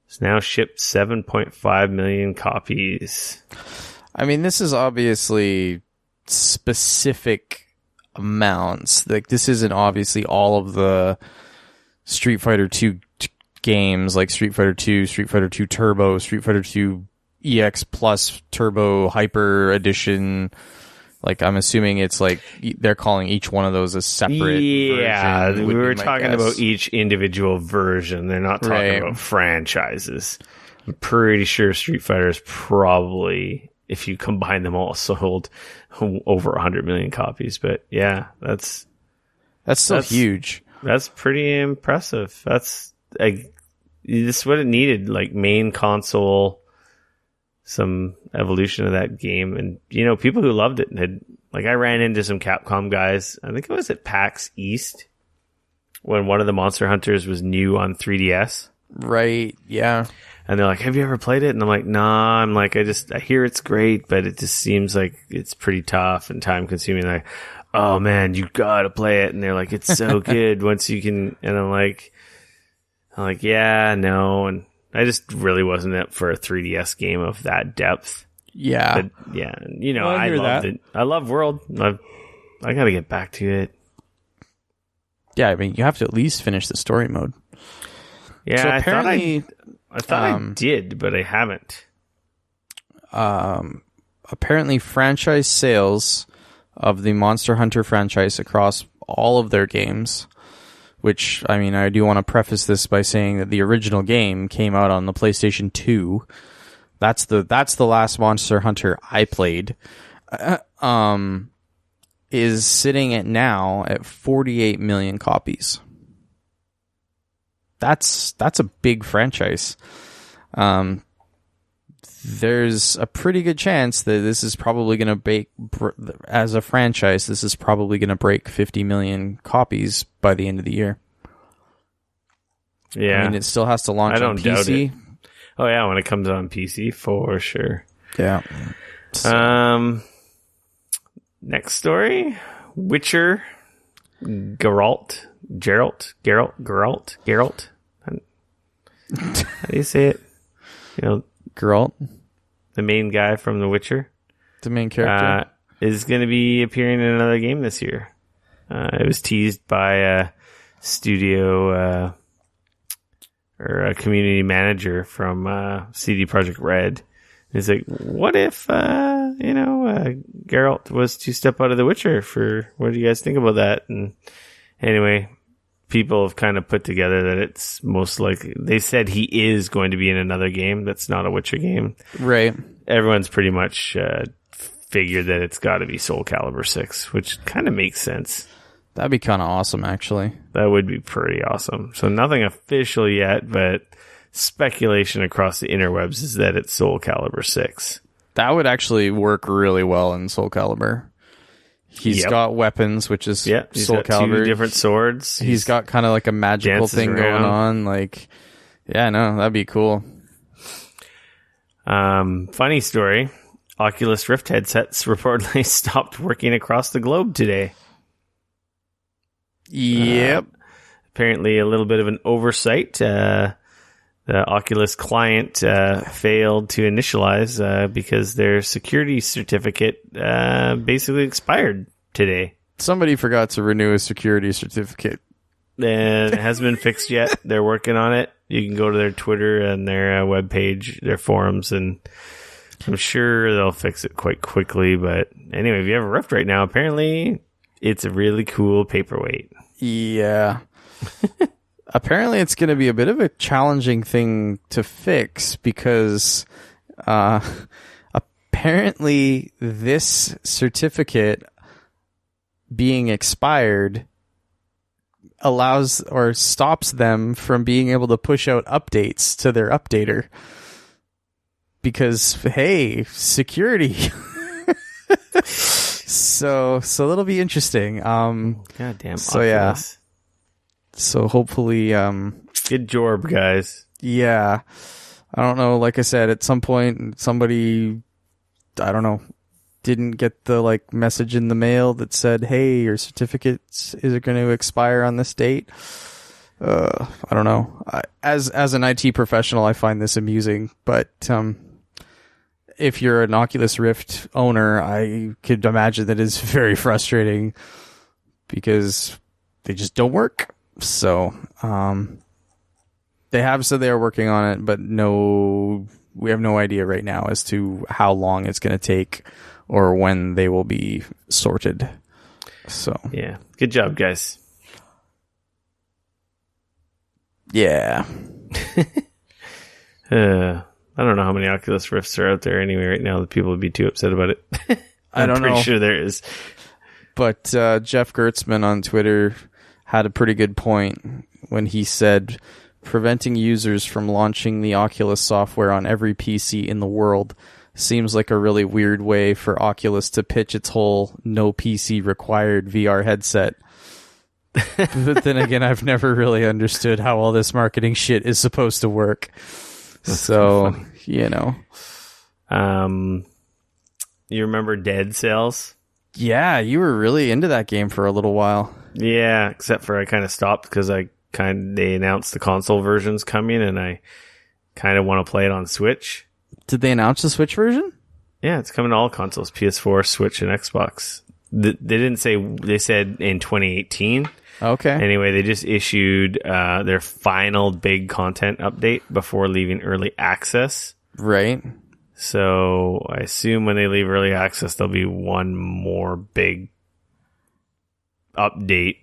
A: It's now shipped 7.5 million copies.
B: I mean, this is obviously specific amounts. Like, this isn't obviously all of the Street Fighter 2 games like Street Fighter 2, Street Fighter 2 Turbo, Street Fighter 2 EX Plus Turbo Hyper Edition. Like, I'm assuming it's like they're calling each one of those a separate version.
A: We were talking about each individual version. They're not talking about franchises. I'm pretty sure Street Fighter is probably, if you combine them all, sold over 100 million copies. But yeah, that's
B: still huge.
A: That's pretty impressive. This is what it needed, like main console, some evolution of that game. And, you know, people who loved it I ran into some Capcom guys. I think it was at PAX East when one of the Monster Hunters was new on 3DS.
B: Right. Yeah.
A: And they're like, have you ever played it? And I'm like, nah. I'm like, I hear it's great, but it just seems like it's pretty tough and time consuming. Like, oh man, you gotta play it. And they're like, it's so good once you can. And I'm like, yeah, no. And I just really wasn't up for a 3DS game of that depth.
B: Yeah.
A: But yeah, you know, I loved it. I love World. I gotta get back to it.
B: Yeah, I mean, you have to at least finish the story mode.
A: Yeah,
B: so
A: apparently, I thought I did, but I haven't.
B: Apparently, franchise sales of the Monster Hunter franchise across all of their games, which, I mean, I do want to preface this by saying that the original game came out on the PlayStation 2. That's the last Monster Hunter I played. Is sitting at 48 million copies. That's a big franchise. there's a pretty good chance that this is probably going to as a franchise, this is probably going to break 50 million copies by the end of the year.
A: Yeah.
B: I mean, it still has to launch on PC.
A: Doubt it. Oh, yeah, when it comes on PC, for sure.
B: Yeah.
A: So. Next story. Witcher. Geralt. How do you say it?
B: Geralt,
A: the main guy from The Witcher.
B: The main character.
A: Is going to be appearing in another game this year. It was teased by a studio or a community manager from CD Projekt Red. He's like, what if, Geralt was to step out of The Witcher what do you guys think about that? And anyway, people have kind of put together that it's most likely, they said he is going to be in another game that's not a Witcher game.
B: Right.
A: Everyone's pretty much figured that it's got to be Soul Calibur 6, which kind of makes sense.
B: That'd be kind of awesome, actually.
A: That would be pretty awesome. So nothing official yet, but speculation across the interwebs is that it's Soul Calibur 6.
B: That would actually work really well in Soul Calibur. He's got weapons, which is
A: Soul Calibur. 2 different swords.
B: He's got kind of like a magical thing going on. Like, yeah, no, that'd be cool.
A: Funny story. Oculus Rift headsets reportedly stopped working across the globe today.
B: Yep.
A: Apparently a little bit of an oversight. The Oculus client failed to initialize because their security certificate basically expired today.
B: Somebody forgot to renew a security certificate.
A: And it hasn't been fixed yet. They're working on it. You can go to their Twitter and their webpage, their forums, and I'm sure they'll fix it quite quickly. But anyway, if you have a Rift right now, apparently it's a really cool paperweight.
B: Yeah. Apparently it's going to be a bit of a challenging thing to fix because apparently this certificate being expired allows or stops them from being able to push out updates to their updater because, hey, security. So that'll be interesting.
A: Goddamn.
B: So Oculus. Yeah. So hopefully,
A: good job, guys.
B: Yeah. I don't know. Like I said, at some point, somebody, I don't know, didn't get the message in the mail that said, "Hey, your certificate is going to expire on this date." I don't know. As an IT professional, I find this amusing, but if you're an Oculus Rift owner, I could imagine that it's very frustrating because they just don't work. So, they have said they are working on it, but we have no idea right now as to how long it's going to take or when they will be sorted. So,
A: yeah, good job, guys.
B: Yeah.
A: I don't know how many Oculus Rifts are out there anyway right now that people would be too upset about it.
B: I don't know.
A: I'm pretty sure there is.
B: But Jeff Gertzman on Twitter had a pretty good point when he said preventing users from launching the Oculus software on every PC in the world seems like a really weird way for Oculus to pitch its whole no PC required VR headset. But then again, I've never really understood how all this marketing shit is supposed to work.
A: That's
B: so,
A: you remember Dead Cells?
B: Yeah, you were really into that game for a little while.
A: Yeah, except for I kind of stopped because they announced the console version's coming and I kind of want to play it on Switch.
B: Did they announce the Switch version?
A: Yeah, it's coming to all consoles, PS4, Switch, and Xbox. They didn't say, they said in 2018.
B: Okay.
A: Anyway, they just issued their final big content update before leaving early access.
B: Right.
A: So I assume when they leave early access, there'll be one more big update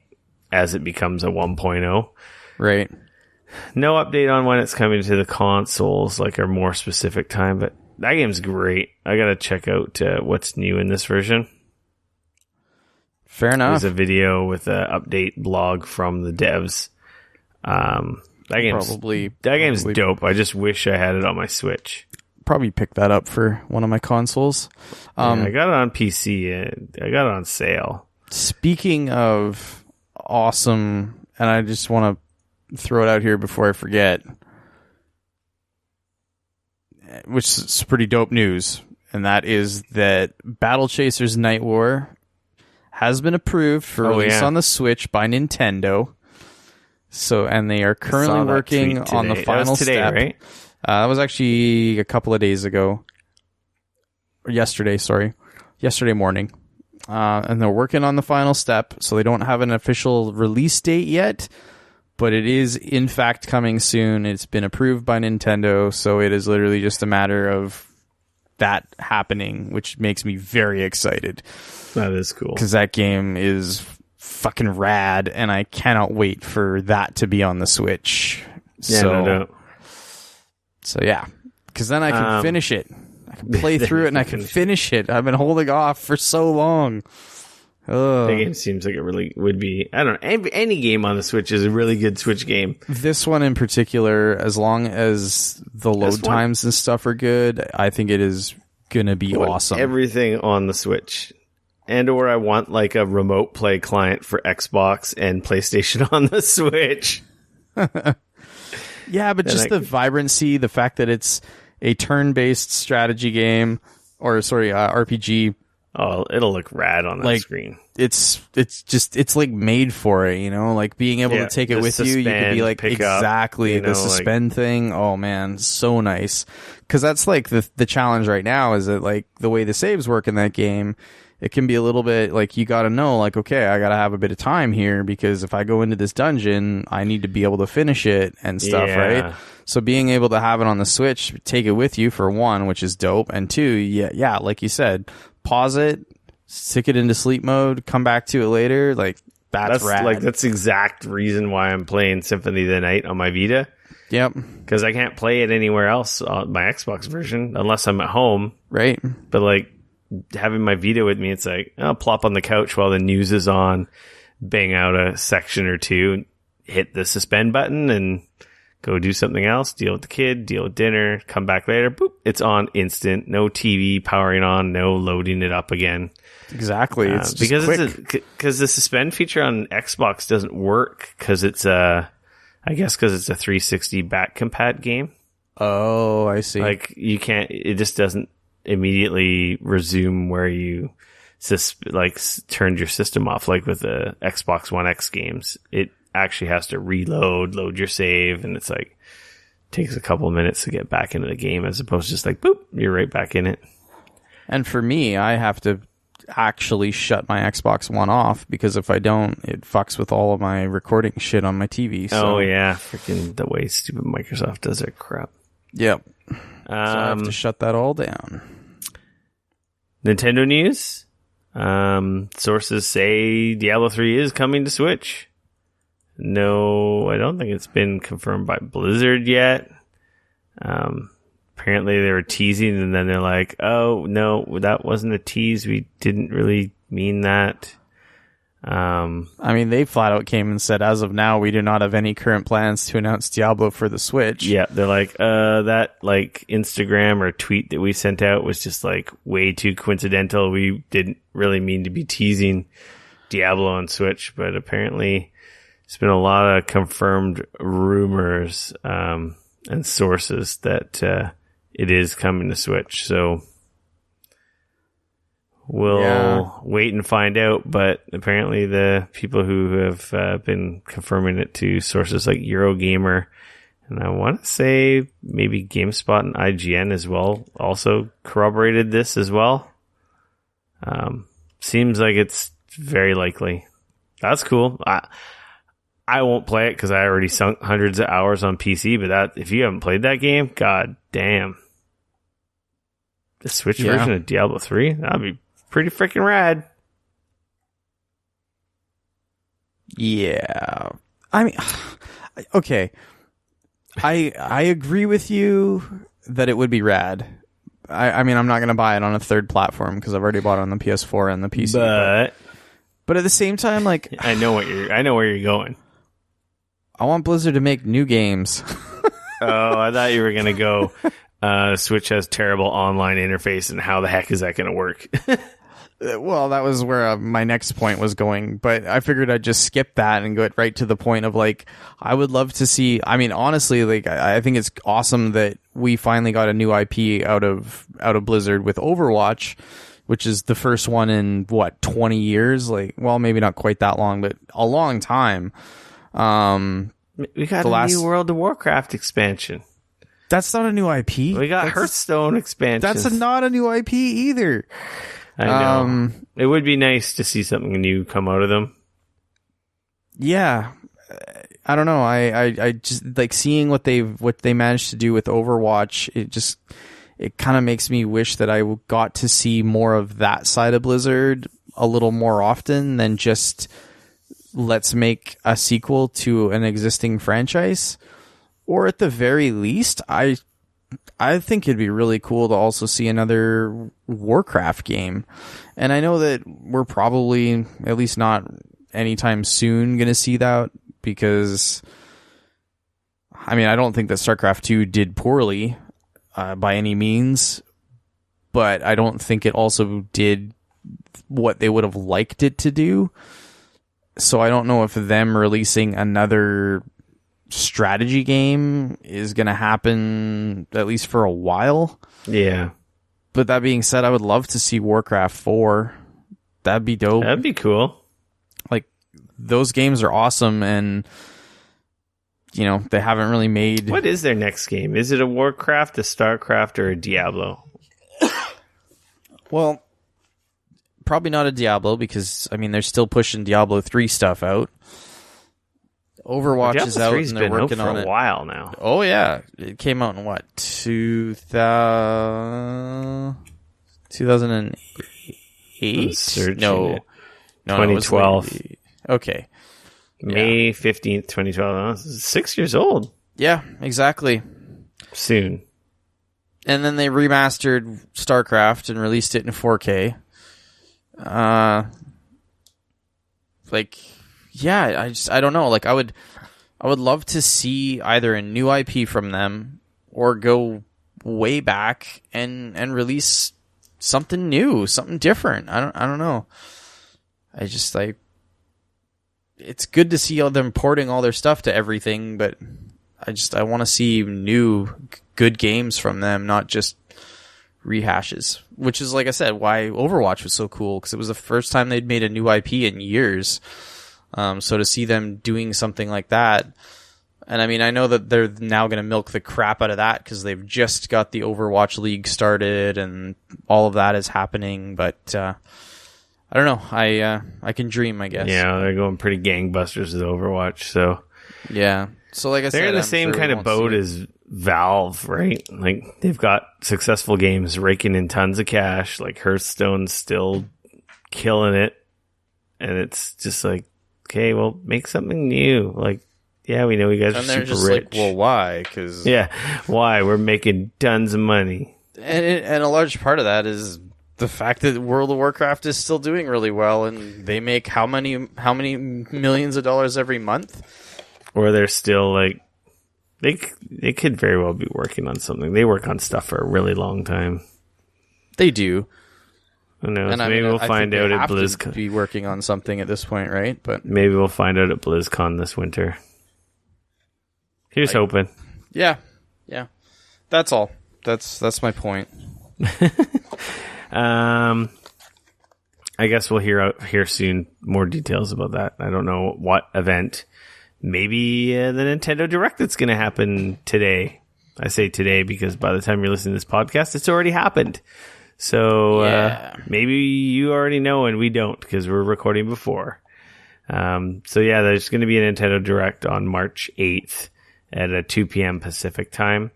A: as it becomes a 1.0.
B: Right.
A: No update on when it's coming to the consoles, like a more specific time, but that game's great. I gotta check out what's new in this version.
B: Fair enough.
A: There's a video with an update blog from the devs. That game's dope. I just wish I had it on my Switch.
B: probably pick that up for one of my consoles.
A: I got it on PC. I got it on sale.
B: Speaking of awesome, and I just want to throw it out here before I forget, which is pretty dope news, and that is that Battle Chasers Night War has been approved for release on the Switch by Nintendo. So, and they are currently working on the final step.
A: Right?
B: That was actually a couple of days ago. Or yesterday morning. And they're working on the final step, so they don't have an official release date yet, but it is in fact coming soon. It's been approved by Nintendo, so it is literally just a matter of that happening, which makes me very excited.
A: That is cool.
B: Because that game is fucking rad, and I cannot wait for that to be on the Switch.
A: Yeah, no doubt.
B: So yeah, because then I can finish it. I can play through it and I can finish it. I've been holding off for so long.
A: The game seems like it really would be. I don't know. Any game on the Switch is a really good Switch game.
B: This one in particular, as long as the load times and stuff are good, I think it is going to be awesome. Everything
A: on the Switch. And or I want like a remote play client for Xbox and PlayStation on the Switch.
B: Yeah, but just the vibrancy, the fact that it's a turn-based strategy game, or RPG.
A: Oh, it'll look rad on that screen.
B: It's like made for it, you know, like being able to take it with you. You could be like, exactly, the suspend thing. Oh man, so nice. Cause that's like the challenge right now is that like the way the saves work in that game, it can be a little bit like you got to know like, okay, I got to have a bit of time here because if I go into this dungeon, I need to be able to finish it and stuff, right? So being able to have it on the Switch, take it with you for one, which is dope. And two, yeah, like you said, pause it, stick it into sleep mode, come back to it later. Like that's rad.
A: Like that's the exact reason why I'm playing Symphony of the Night on my Vita.
B: Yep.
A: Because I can't play it anywhere else on my Xbox version unless I'm at home.
B: Right.
A: But like having my Vita with me, it's like I'll plop on the couch while the news is on, bang out a section or two, hit the suspend button and go do something else, deal with the kid, deal with dinner, come back later, boop, it's on instant, no TV powering on, no loading it up again.
B: Exactly. It's just
A: because the suspend feature on Xbox doesn't work because it's I guess because it's a 360 back compat game.
B: Oh, I see.
A: Like you can't, it just doesn't immediately resume where you turned your system off. Like with the Xbox One X games, it actually has to load your save, and it's like takes a couple of minutes to get back into the game as opposed to just like boop, you're right back in it.
B: And for me, I have to actually shut my Xbox One off because if I don't, it fucks with all of my recording shit on my TV. So.
A: Oh yeah, freaking the way stupid Microsoft does their crap.
B: Yep. So I have to shut that all down.
A: Nintendo news. Sources say Diablo 3 is coming to Switch. No, I don't think it's been confirmed by Blizzard yet. Apparently they were teasing and then they're like, oh, no, that wasn't a tease. We didn't really mean that.
B: I mean, they flat out came and said, as of now, we do not have any current plans to announce Diablo for the Switch.
A: Yeah, they're like, that like Instagram or tweet that we sent out was just like way too coincidental. We didn't really mean to be teasing Diablo on Switch, but apparently there's been a lot of confirmed rumors and sources that it is coming to Switch. So we'll wait and find out, but apparently the people who have been confirming it to sources like Eurogamer, and I want to say maybe GameSpot and IGN as well, also corroborated this as well. Seems like it's very likely. That's cool. I won't play it because I already sunk hundreds of hours on PC, but that if you haven't played that game, god damn. The Switch version of Diablo 3? That'd be pretty freaking rad.
B: Yeah. I mean, okay. I agree with you that it would be rad. I mean, I'm not going to buy it on a third platform because I've already bought it on the PS4 and the PC. But at the same time, like...
A: I know where you're going.
B: I want Blizzard to make new games.
A: Oh, I thought you were going to go... Switch has terrible online interface, and how the heck is that going to work?
B: Well, that was where my next point was going, but I figured I'd just skip that and go right to the point of, like, I would love to see, I mean, honestly, like, I think it's awesome that we finally got a new IP out of Blizzard with Overwatch, which is the first one in, 20 years? Like, well, maybe not quite that long, but a long time.
A: We got a new World of Warcraft expansion.
B: That's not a new IP.
A: We got Hearthstone expansion.
B: That's not a new IP either.
A: I know. It would be nice to see something new come out of them.
B: Yeah. I don't know. I just like seeing what they managed to do with Overwatch. It kind of makes me wish that I got to see more of that side of Blizzard a little more often than just let's make a sequel to an existing franchise. Or at the very least, I think it'd be really cool to also see another Warcraft game. And I know that we're probably, at least not anytime soon, going to see that because, I mean, I don't think that StarCraft 2 did poorly by any means, but I don't think it also did what they would have liked it to do. So I don't know if them releasing another strategy game is going to happen at least for a while.
A: Yeah.
B: But that being said, I would love to see Warcraft 4. That'd be dope.
A: That'd be cool.
B: Like, those games are awesome, and you know, they haven't really made...
A: What is their next game? Is it a Warcraft, a Starcraft, or a Diablo?
B: Well, probably not a Diablo, because I mean they're still pushing Diablo 3 stuff out. Overwatch is out and they're working on it
A: for a while now.
B: Oh yeah, it came out in what, 2008? No,
A: 2012.
B: Okay,
A: May 15th, 2012. 6 years old.
B: Yeah, exactly.
A: Soon.
B: And then they remastered StarCraft and released it in 4K. Yeah, I don't know. Like, I would love to see either a new IP from them or go way back and release something new, something different. I don't know. It's good to see all them porting all their stuff to everything, but I want to see new good games from them, not just rehashes, which is, like I said, why Overwatch was so cool, because it was the first time they'd made a new IP in years. So to see them doing something like that, and I mean, I know that they're now going to milk the crap out of that because they've just got the Overwatch League started and all of that is happening, but I don't know. I can dream, I guess.
A: Yeah, they're going pretty gangbusters with Overwatch, so
B: yeah. So like I said,
A: they're in the same kind of boat as Valve, right? Like, they've got successful games raking in tons of cash, like Hearthstone's still killing it, and it's just like, okay, well, make something new. Like, yeah, we know you guys are super
B: just
A: rich.
B: Like, well, why? Cause
A: yeah, why? We're making tons of money.
B: And a large part of that is the fact that World of Warcraft is still doing really well, and they make how many millions of dollars every month?
A: Or they're still like, they could very well be working on something. They work on stuff for a really long time.
B: They do.
A: Who knows? Maybe we'll find out at BlizzCon.
B: Be working on something at this point, right? But
A: maybe we'll find out at BlizzCon this winter. Here's hoping.
B: Yeah. That's all. That's my point.
A: I guess we'll hear soon more details about that. I don't know what event. Maybe the Nintendo Direct that's going to happen today. I say today because by the time you're listening to this podcast, it's already happened. So maybe you already know and we don't because we're recording before. So yeah, there's going to be a Nintendo Direct on March 8th at 2 p.m. Pacific time.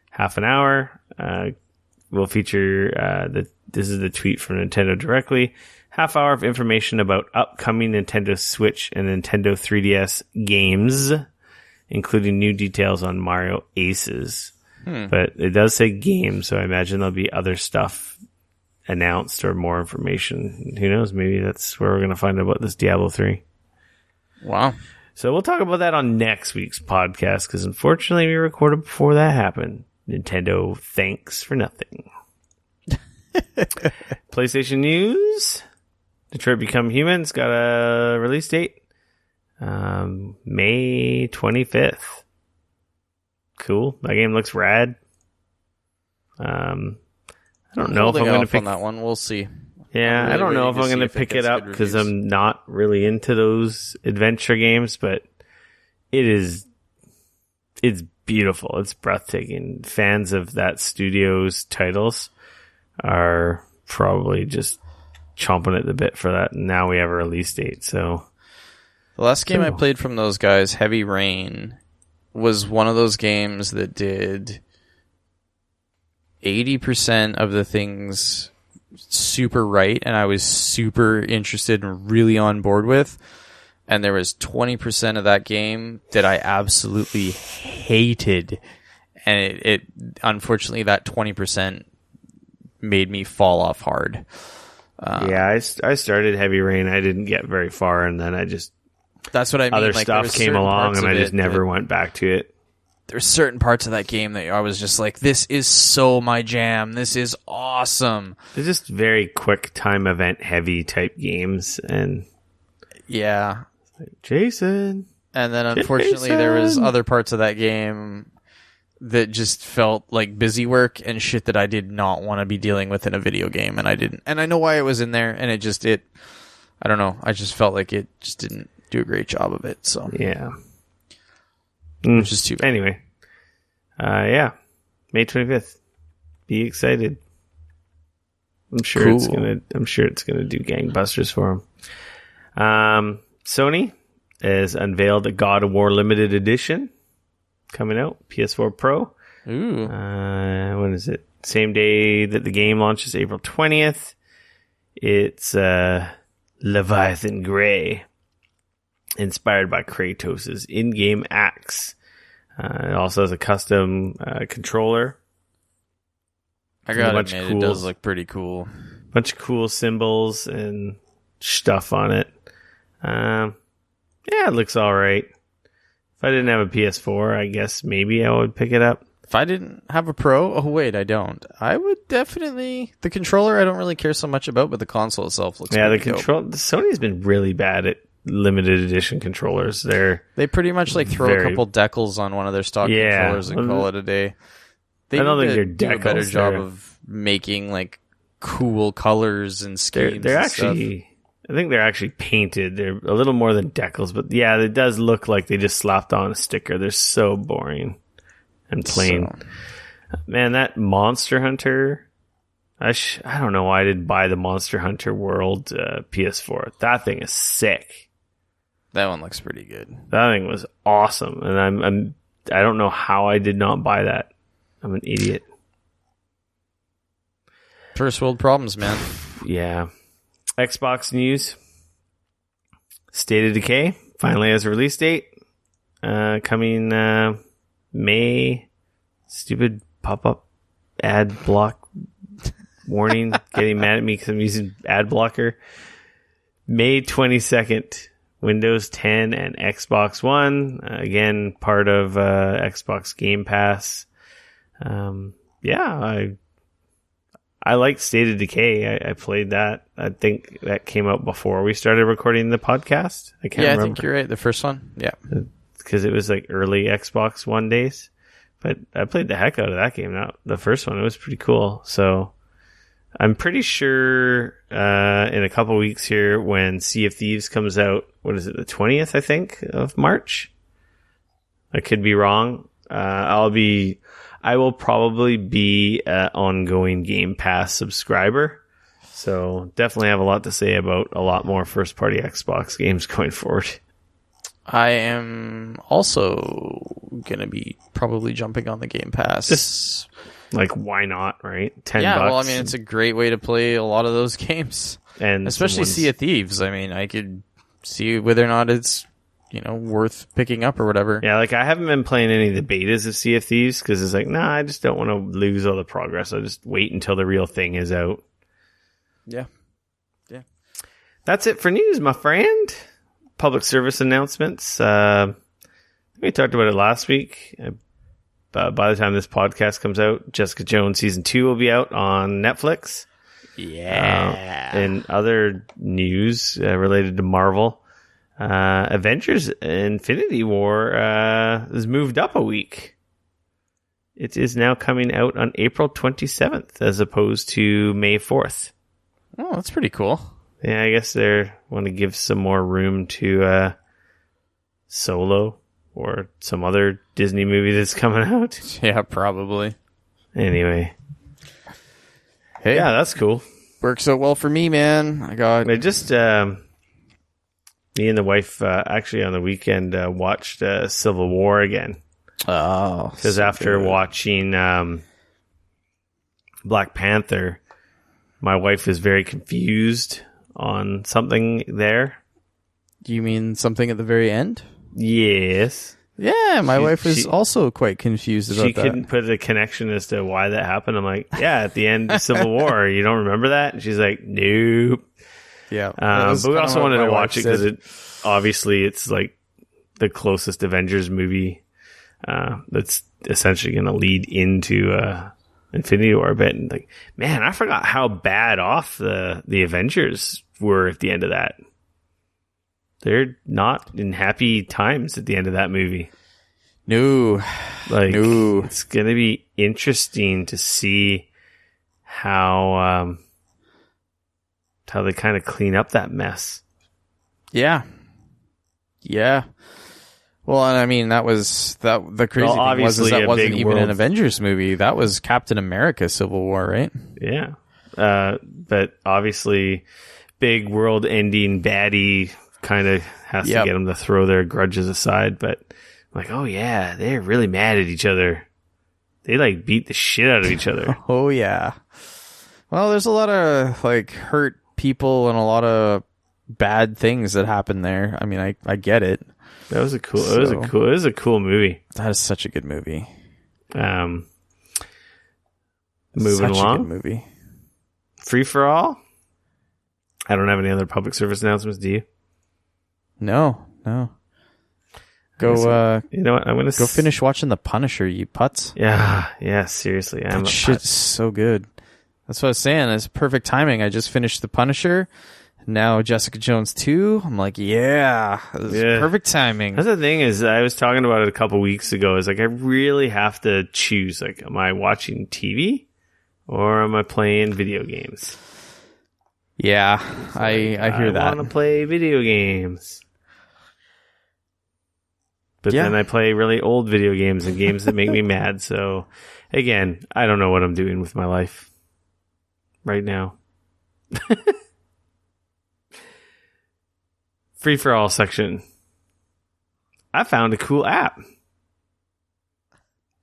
A: Half an hour. We'll feature this is the tweet from Nintendo directly. Half hour of information about upcoming Nintendo Switch and Nintendo 3DS games, including new details on Mario Aces. But it does say games, so I imagine there'll be other stuff announced or more information. Who knows? Maybe that's where we're going to find out about this Diablo 3.
B: Wow.
A: So we'll talk about that on next week's podcast, because unfortunately we recorded before that happened. Nintendo thanks for nothing. PlayStation news. Detroit Become Human's got a release date. May 25th. Cool. That game looks rad. I don't know if I'm going to pick
B: on that one. We'll see.
A: Yeah,
B: really
A: I don't know if I'm
B: waiting
A: going
B: to
A: to
B: see if it
A: pick it
B: gets
A: up
B: good
A: because
B: reviews.
A: I'm not really into those adventure games, but it's beautiful. It's breathtaking. Fans of that studio's titles are probably just chomping at the bit for that. And now we have a release date. So
B: the last game I played from those guys, Heavy Rain, was one of those games that did 80% of the things super right, and I was super interested and really on board with. And there was 20% of that game that I absolutely hated. And it unfortunately, that 20% made me fall off hard.
A: I started Heavy Rain. I didn't get very far, and then
B: that's what I mean.
A: Other
B: like,
A: stuff came along, and I just never went back to it.
B: There's certain parts of that game that I was just like, this is so my jam. This is awesome.
A: They're just very quick time event heavy type games, and
B: yeah.
A: Jason.
B: And then unfortunately there was other parts of that game that just felt like busy work and shit that I did not want to be dealing with in a video game, and I didn't. And I know why it was in there, and I don't know. I just felt like it just didn't do a great job of it. So
A: yeah.
B: Which is too bad.
A: Anyway. Yeah. May 25th. Be excited. I'm sure it's gonna do gangbusters for them. Sony has unveiled a God of War limited edition coming out, PS4 Pro.
B: Ooh.
A: When is it? Same day that the game launches, April 20th. It's Leviathan Grey, inspired by Kratos' in-game axe. It also has a custom controller.
B: I gotta admit, it does look pretty cool.
A: Bunch of cool symbols and stuff on it. Yeah, it looks all right. If I didn't have a PS4, I guess maybe I would pick it up.
B: If I didn't have a Pro, oh wait, I don't. I would definitely. The controller, I don't really care so much about, but the console itself looks.
A: Yeah, the control. Sony's been really bad at limited edition controllers. They
B: pretty much like throw a couple decals on one of their stock controllers and call it a day.
A: I don't think they're
B: do a better job of making like cool colors and schemes.
A: They're actually. I think they're actually painted. They're a little more than decals, but yeah, it does look like they just slapped on a sticker. They're so boring and plain. Man, that Monster Hunter. I don't know why I didn't buy the Monster Hunter World PS4. That thing is sick.
B: That one looks pretty good.
A: That thing was awesome, and I don't know how I did not buy that. I'm an idiot.
B: First world problems, man.
A: Yeah. Xbox news. State of Decay finally has a release date. Coming May. Stupid pop-up ad block warning. Getting mad at me because I'm using ad blocker. May 22nd. Windows 10 and Xbox One. Again, part of Xbox Game Pass. Yeah, I like State of Decay. I played that. I think that came out before we started recording the podcast. I can't remember.
B: I think you're right. The first one? Yeah.
A: Because it was like early Xbox One days. But I played the heck out of that game. The first one, it was pretty cool. So I'm pretty sure in a couple weeks here when Sea of Thieves comes out, what is it, the 20th, I think, of March? I could be wrong. I will probably be an ongoing Game Pass subscriber. So definitely have a lot to say about a lot more first-party Xbox games going forward.
B: I am also going to be probably jumping on the Game Pass.
A: Just, like, why not, right? $10.
B: Yeah, well, I mean, it's a great way to play a lot of those games. And especially Sea of Thieves. I mean, I could see whether or not it's worth picking up or whatever.
A: Yeah, like I haven't been playing any of the betas of Sea of Thieves because it's like, nah, I just don't want to lose all the progress. I'll just wait until the real thing is out.
B: Yeah.
A: That's it for news, my friend. Public service announcements. We talked about it last week. by the time this podcast comes out, Jessica Jones season 2 will be out on Netflix.
B: Yeah.
A: And other news related to Marvel, Avengers Infinity War is moved up a week. It is now coming out on April 27th as opposed to May 4th.
B: Oh, that's pretty cool.
A: Yeah, I guess they want to give some more room to Solo or some other Disney movie that's coming out.
B: Yeah, probably.
A: Anyway.
B: Hey,
A: yeah, that's cool.
B: Works out well for me, man. I
A: just me and the wife actually on the weekend watched Civil War again.
B: Oh,
A: because
B: so
A: after
B: good.
A: watching Black Panther, my wife was very confused on something there.
B: Do you mean something at the very end?
A: Yes.
B: Yeah, my wife was also quite confused about that.
A: She couldn't put a connection as to why that happened. I'm like, yeah, at the end of Civil War, you don't remember that? And she's like, nope.
B: Yeah.
A: But we also wanted to watch it because obviously it's like the closest Avengers movie that's essentially going to lead into Infinity War a bit. And like, man, I forgot how bad off the Avengers were at the end of that. They're not in happy times at the end of that movie.
B: No.
A: It's going to be interesting to see how they kind of clean up that mess.
B: Yeah. Yeah. Well, and I mean, the crazy thing was that wasn't even an Avengers movie. That was Captain America Civil War, right?
A: Yeah. But obviously, big world-ending baddie kind of has to get them to throw their grudges aside. But like, oh yeah, they're really mad at each other. They like beat the shit out of each other.
B: Oh yeah. Well, there's a lot of like hurt people and a lot of bad things that happen there. I mean, I get it.
A: That was it was a cool movie.
B: That is such a good movie.
A: Moving
B: such
A: along.
B: A good movie.
A: Free for all. I don't have any other public service announcements. Do you?
B: No. Go.
A: You know what? I'm gonna
B: go finish watching The Punisher. You putz.
A: Yeah. Seriously,
B: that shit's so good. That's what I was saying. It's perfect timing. I just finished The Punisher. Now Jessica Jones 2. I'm like, perfect timing.
A: That's the thing is, I was talking about it a couple weeks ago. Is like I really have to choose. Like, am I watching TV or am I playing video games?
B: Yeah, I hear that.
A: I want to play video games. But then I play really old video games and games that make me mad. So, again, I don't know what I'm doing with my life right now. Free for all section. I found a cool app.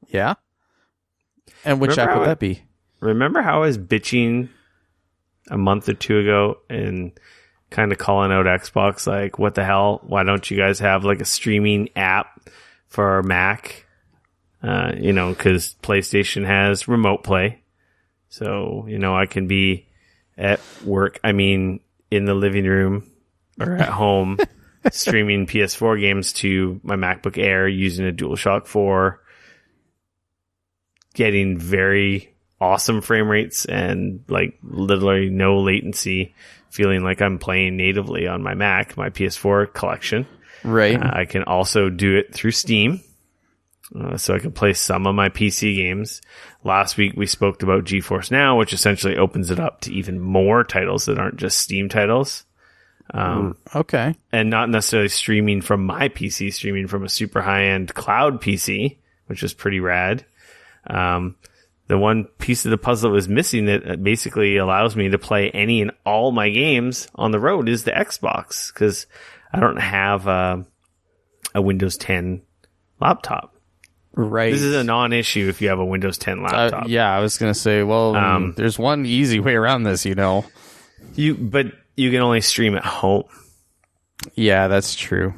B: Yeah? And which app would that be?
A: Remember how I was bitching a month or two ago and kind of calling out Xbox like, what the hell? Why don't you guys have like a streaming app for our Mac? Because PlayStation has remote play. So, I can be at work. I mean, in the living room or at home streaming PS4 games to my MacBook Air using a DualShock 4, getting very awesome frame rates and like literally no latency, feeling like I'm playing natively on my Mac, my PS4 collection.
B: Right.
A: I can also do it through Steam. So I can play some of my PC games. Last week we spoke about GeForce Now, which essentially opens it up to even more titles that aren't just Steam titles.
B: Okay.
A: And not necessarily streaming from my PC, streaming from a super high-end cloud PC, which is pretty rad. The one piece of the puzzle that was missing that basically allows me to play any and all my games on the road is the Xbox, because I don't have a Windows 10 laptop.
B: Right.
A: This is a non-issue if you have a Windows 10 laptop.
B: I was going to say, there's one easy way around this, But
A: you can only stream at home.
B: Yeah, that's true.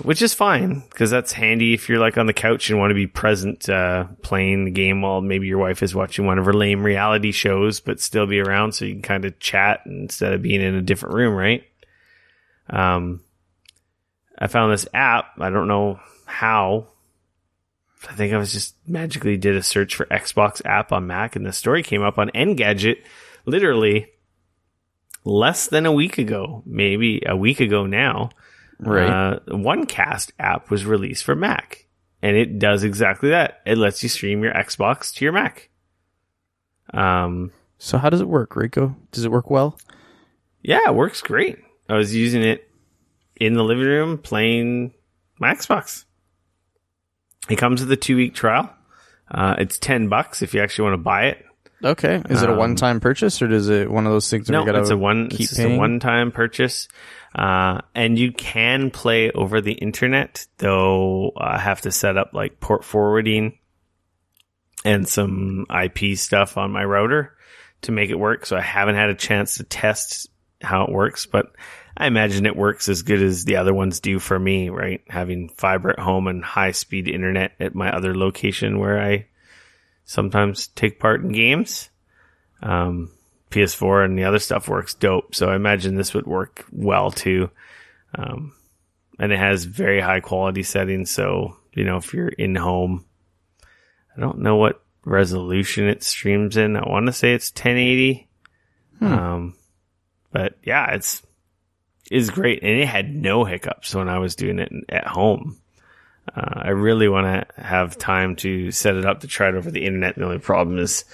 A: Which is fine, because that's handy if you're like on the couch and want to be present playing the game while maybe your wife is watching one of her lame reality shows, but still be around so you can kind of chat instead of being in a different room, right? I found this app. I don't know how. I think I was just magically did a search for Xbox app on Mac, and the story came up on Engadget literally less than a week ago, maybe a week ago now.
B: Right.
A: OneCast app was released for Mac, and it does exactly that. It lets you stream your Xbox to your Mac.
B: So how does it work, Rico? Does it work well?
A: Yeah, it works great. I was using it in the living room playing my Xbox. It comes with a 2-week trial. It's $10 if you actually want to buy it.
B: Okay. Is it a one-time purchase, or is it one of those things where you gotta
A: it's just a one-time purchase. And you can play over the internet, though I have to set up like port forwarding and some IP stuff on my router to make it work. So I haven't had a chance to test how it works, but I imagine it works as good as the other ones do for me, right? Having fiber at home and high-speed internet at my other location where I sometimes take part in games. PS4 and the other stuff works dope, so I imagine this would work well too. And it has very high quality settings, so if you're in home, I don't know what resolution it streams in. I want to say it's 1080. But yeah, it's great, and it had no hiccups when I was doing it at home. I really want to have time to set it up to try it over the internet. The only problem is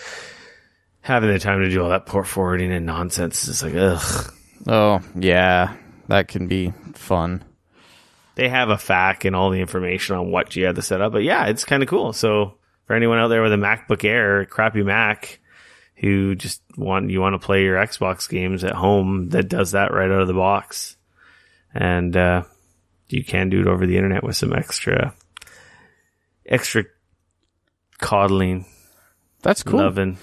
A: having the time to do all that port forwarding and nonsense. It's like, ugh.
B: Oh, yeah. That can be fun.
A: They have a FAQ and all the information on what you have to set up. But yeah, it's kind of cool. So for anyone out there with a MacBook Air, a crappy Mac, who just want to play your Xbox games at home, that does that right out of the box. And you can do it over the internet with some extra coddling.
B: That's cool.
A: Loving.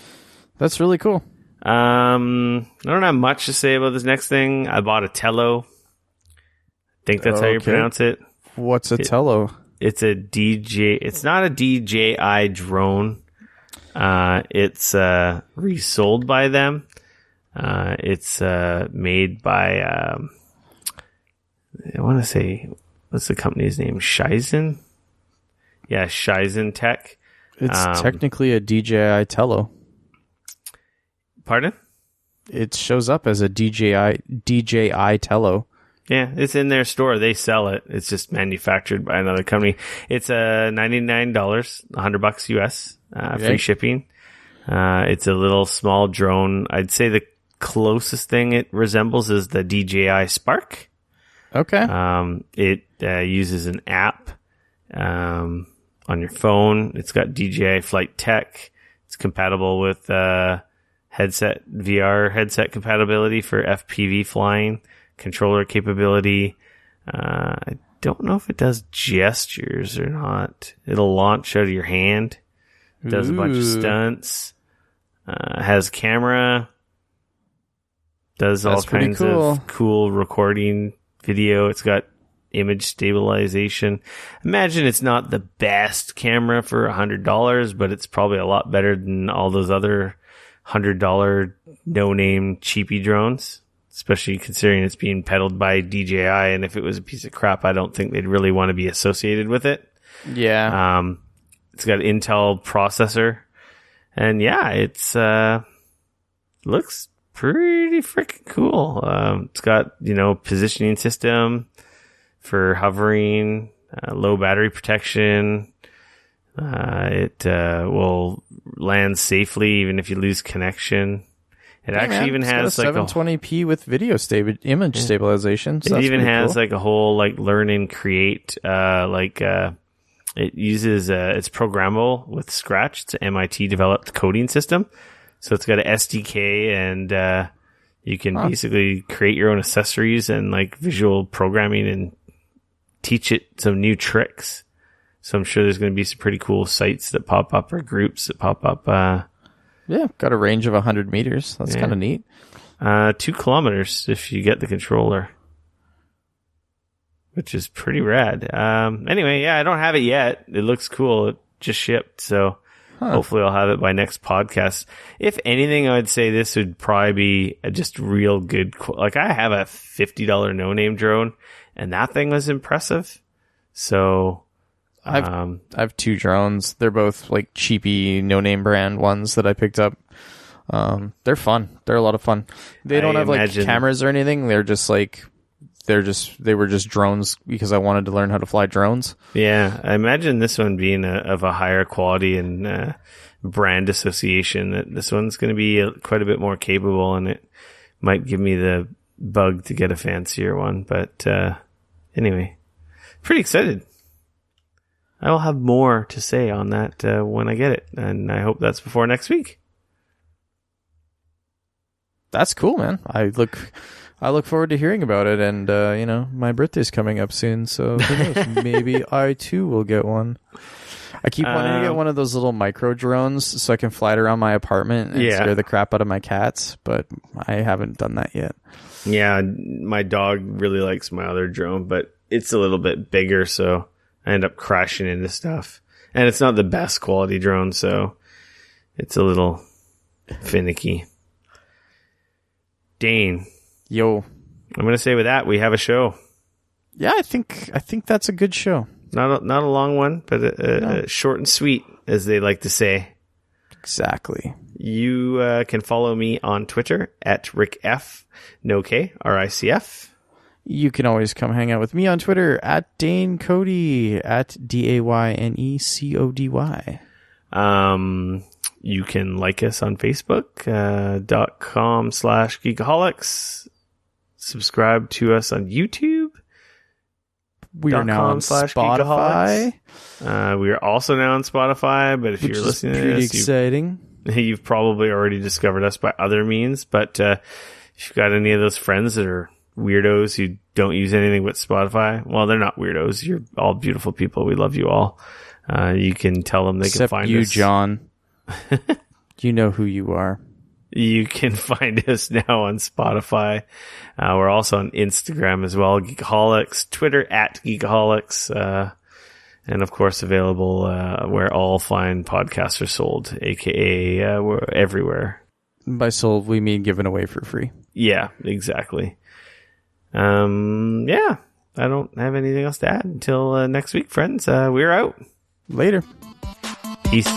B: That's really cool.
A: I don't have much to say about this next thing. I bought a Tello. I think that's how you pronounce it.
B: What's a Tello?
A: It's a DJ. It's not a DJI drone. It's resold by them. It's made by I want to say, what's the company's name? Shizen? Yeah, Shizen Tech.
B: It's technically a DJI Tello.
A: Pardon?
B: It shows up as a DJI Tello.
A: Yeah, it's in their store. They sell it. It's just manufactured by another company. It's $99, $100 US, free shipping. It's a little small drone. I'd say the closest thing it resembles is the DJI Spark.
B: Okay.
A: It uses an app on your phone. It's got DJI Flight Tech. It's compatible with VR headset compatibility for FPV flying, controller capability. I don't know if it does gestures or not. It'll launch out of your hand. It does a bunch of stunts. Has camera. Does all kinds of cool recording video. It's got image stabilization. Imagine it's not the best camera for $100, but it's probably a lot better than all those other $100 no-name cheapy drones, especially considering it's being peddled by DJI. And if it was a piece of crap, I don't think they'd really want to be associated with it.
B: Yeah.
A: It's got an Intel processor, and yeah, it's looks pretty freaking cool. It's got, positioning system for hovering, low battery protection. It will land safely even if you lose connection. It even has
B: like 720p with video image stabilization. So
A: it even has like a whole learn and create it uses it's programmable with Scratch. It's an MIT developed coding system. So it's got an SDK, and you can basically create your own accessories and visual programming and teach it some new tricks. So I'm sure there's going to be some pretty cool sites that pop up or groups that pop up.
B: Yeah, got a range of 100 meters. That's kind of neat.
A: 2 kilometers if you get the controller, which is pretty rad. Anyway, I don't have it yet. It looks cool. It just shipped, so hopefully I'll have it by next podcast. If anything, I would say this would probably be just real good. I have a $50 no-name drone, and that thing was impressive. So
B: I have 2 drones. They're both like cheapy, no-name brand ones that I picked up. They're fun. They're a lot of fun. They don't have like cameras or anything. They were just drones because I wanted to learn how to fly drones.
A: Yeah, I imagine this one being of a higher quality and brand association. That this one's going to be quite a bit more capable, and it might give me the bug to get a fancier one. But anyway, pretty excited. I will have more to say on that when I get it, and I hope that's before next week.
B: That's cool, man. I look forward to hearing about it, and my birthday's coming up soon, so who knows? Maybe I too will get one. I keep wanting to get one of those little micro drones so I can fly it around my apartment and scare the crap out of my cats, but I haven't done that yet.
A: Yeah, my dog really likes my other drone, but it's a little bit bigger, so I end up crashing into stuff. And it's not the best quality drone, so it's a little finicky. Dane.
B: Yo.
A: I'm going to say with that, we have a show.
B: Yeah, I think that's a good show.
A: Not a long one, but short and sweet, as they like to say.
B: Exactly.
A: You can follow me on Twitter at RickF, no K, RICF.
B: You can always come hang out with me on Twitter at Dane Cody, at DAYNECODY. You can like us on Facebook, .com/Geekoholics. Subscribe to us on YouTube. We are now on Spotify.
A: We are also now on Spotify, but if you're listening to this,
B: exciting.
A: You've probably already discovered us by other means, but if you've got any of those friends that are weirdos who don't use anything but Spotify, well, they're not weirdos. You're all beautiful people. We love you all. You can tell them they can find
B: you,
A: us.
B: John. You know who you are.
A: You can find us now on Spotify. We're also on Instagram as well, Geekoholics, Twitter at Geekoholics, and of course available where all fine podcasts are sold, aka we're everywhere.
B: By sold, we mean given away for free.
A: Yeah, exactly. Yeah, I don't have anything else to add until next week, friends. We're out.
B: Later.
A: Peace.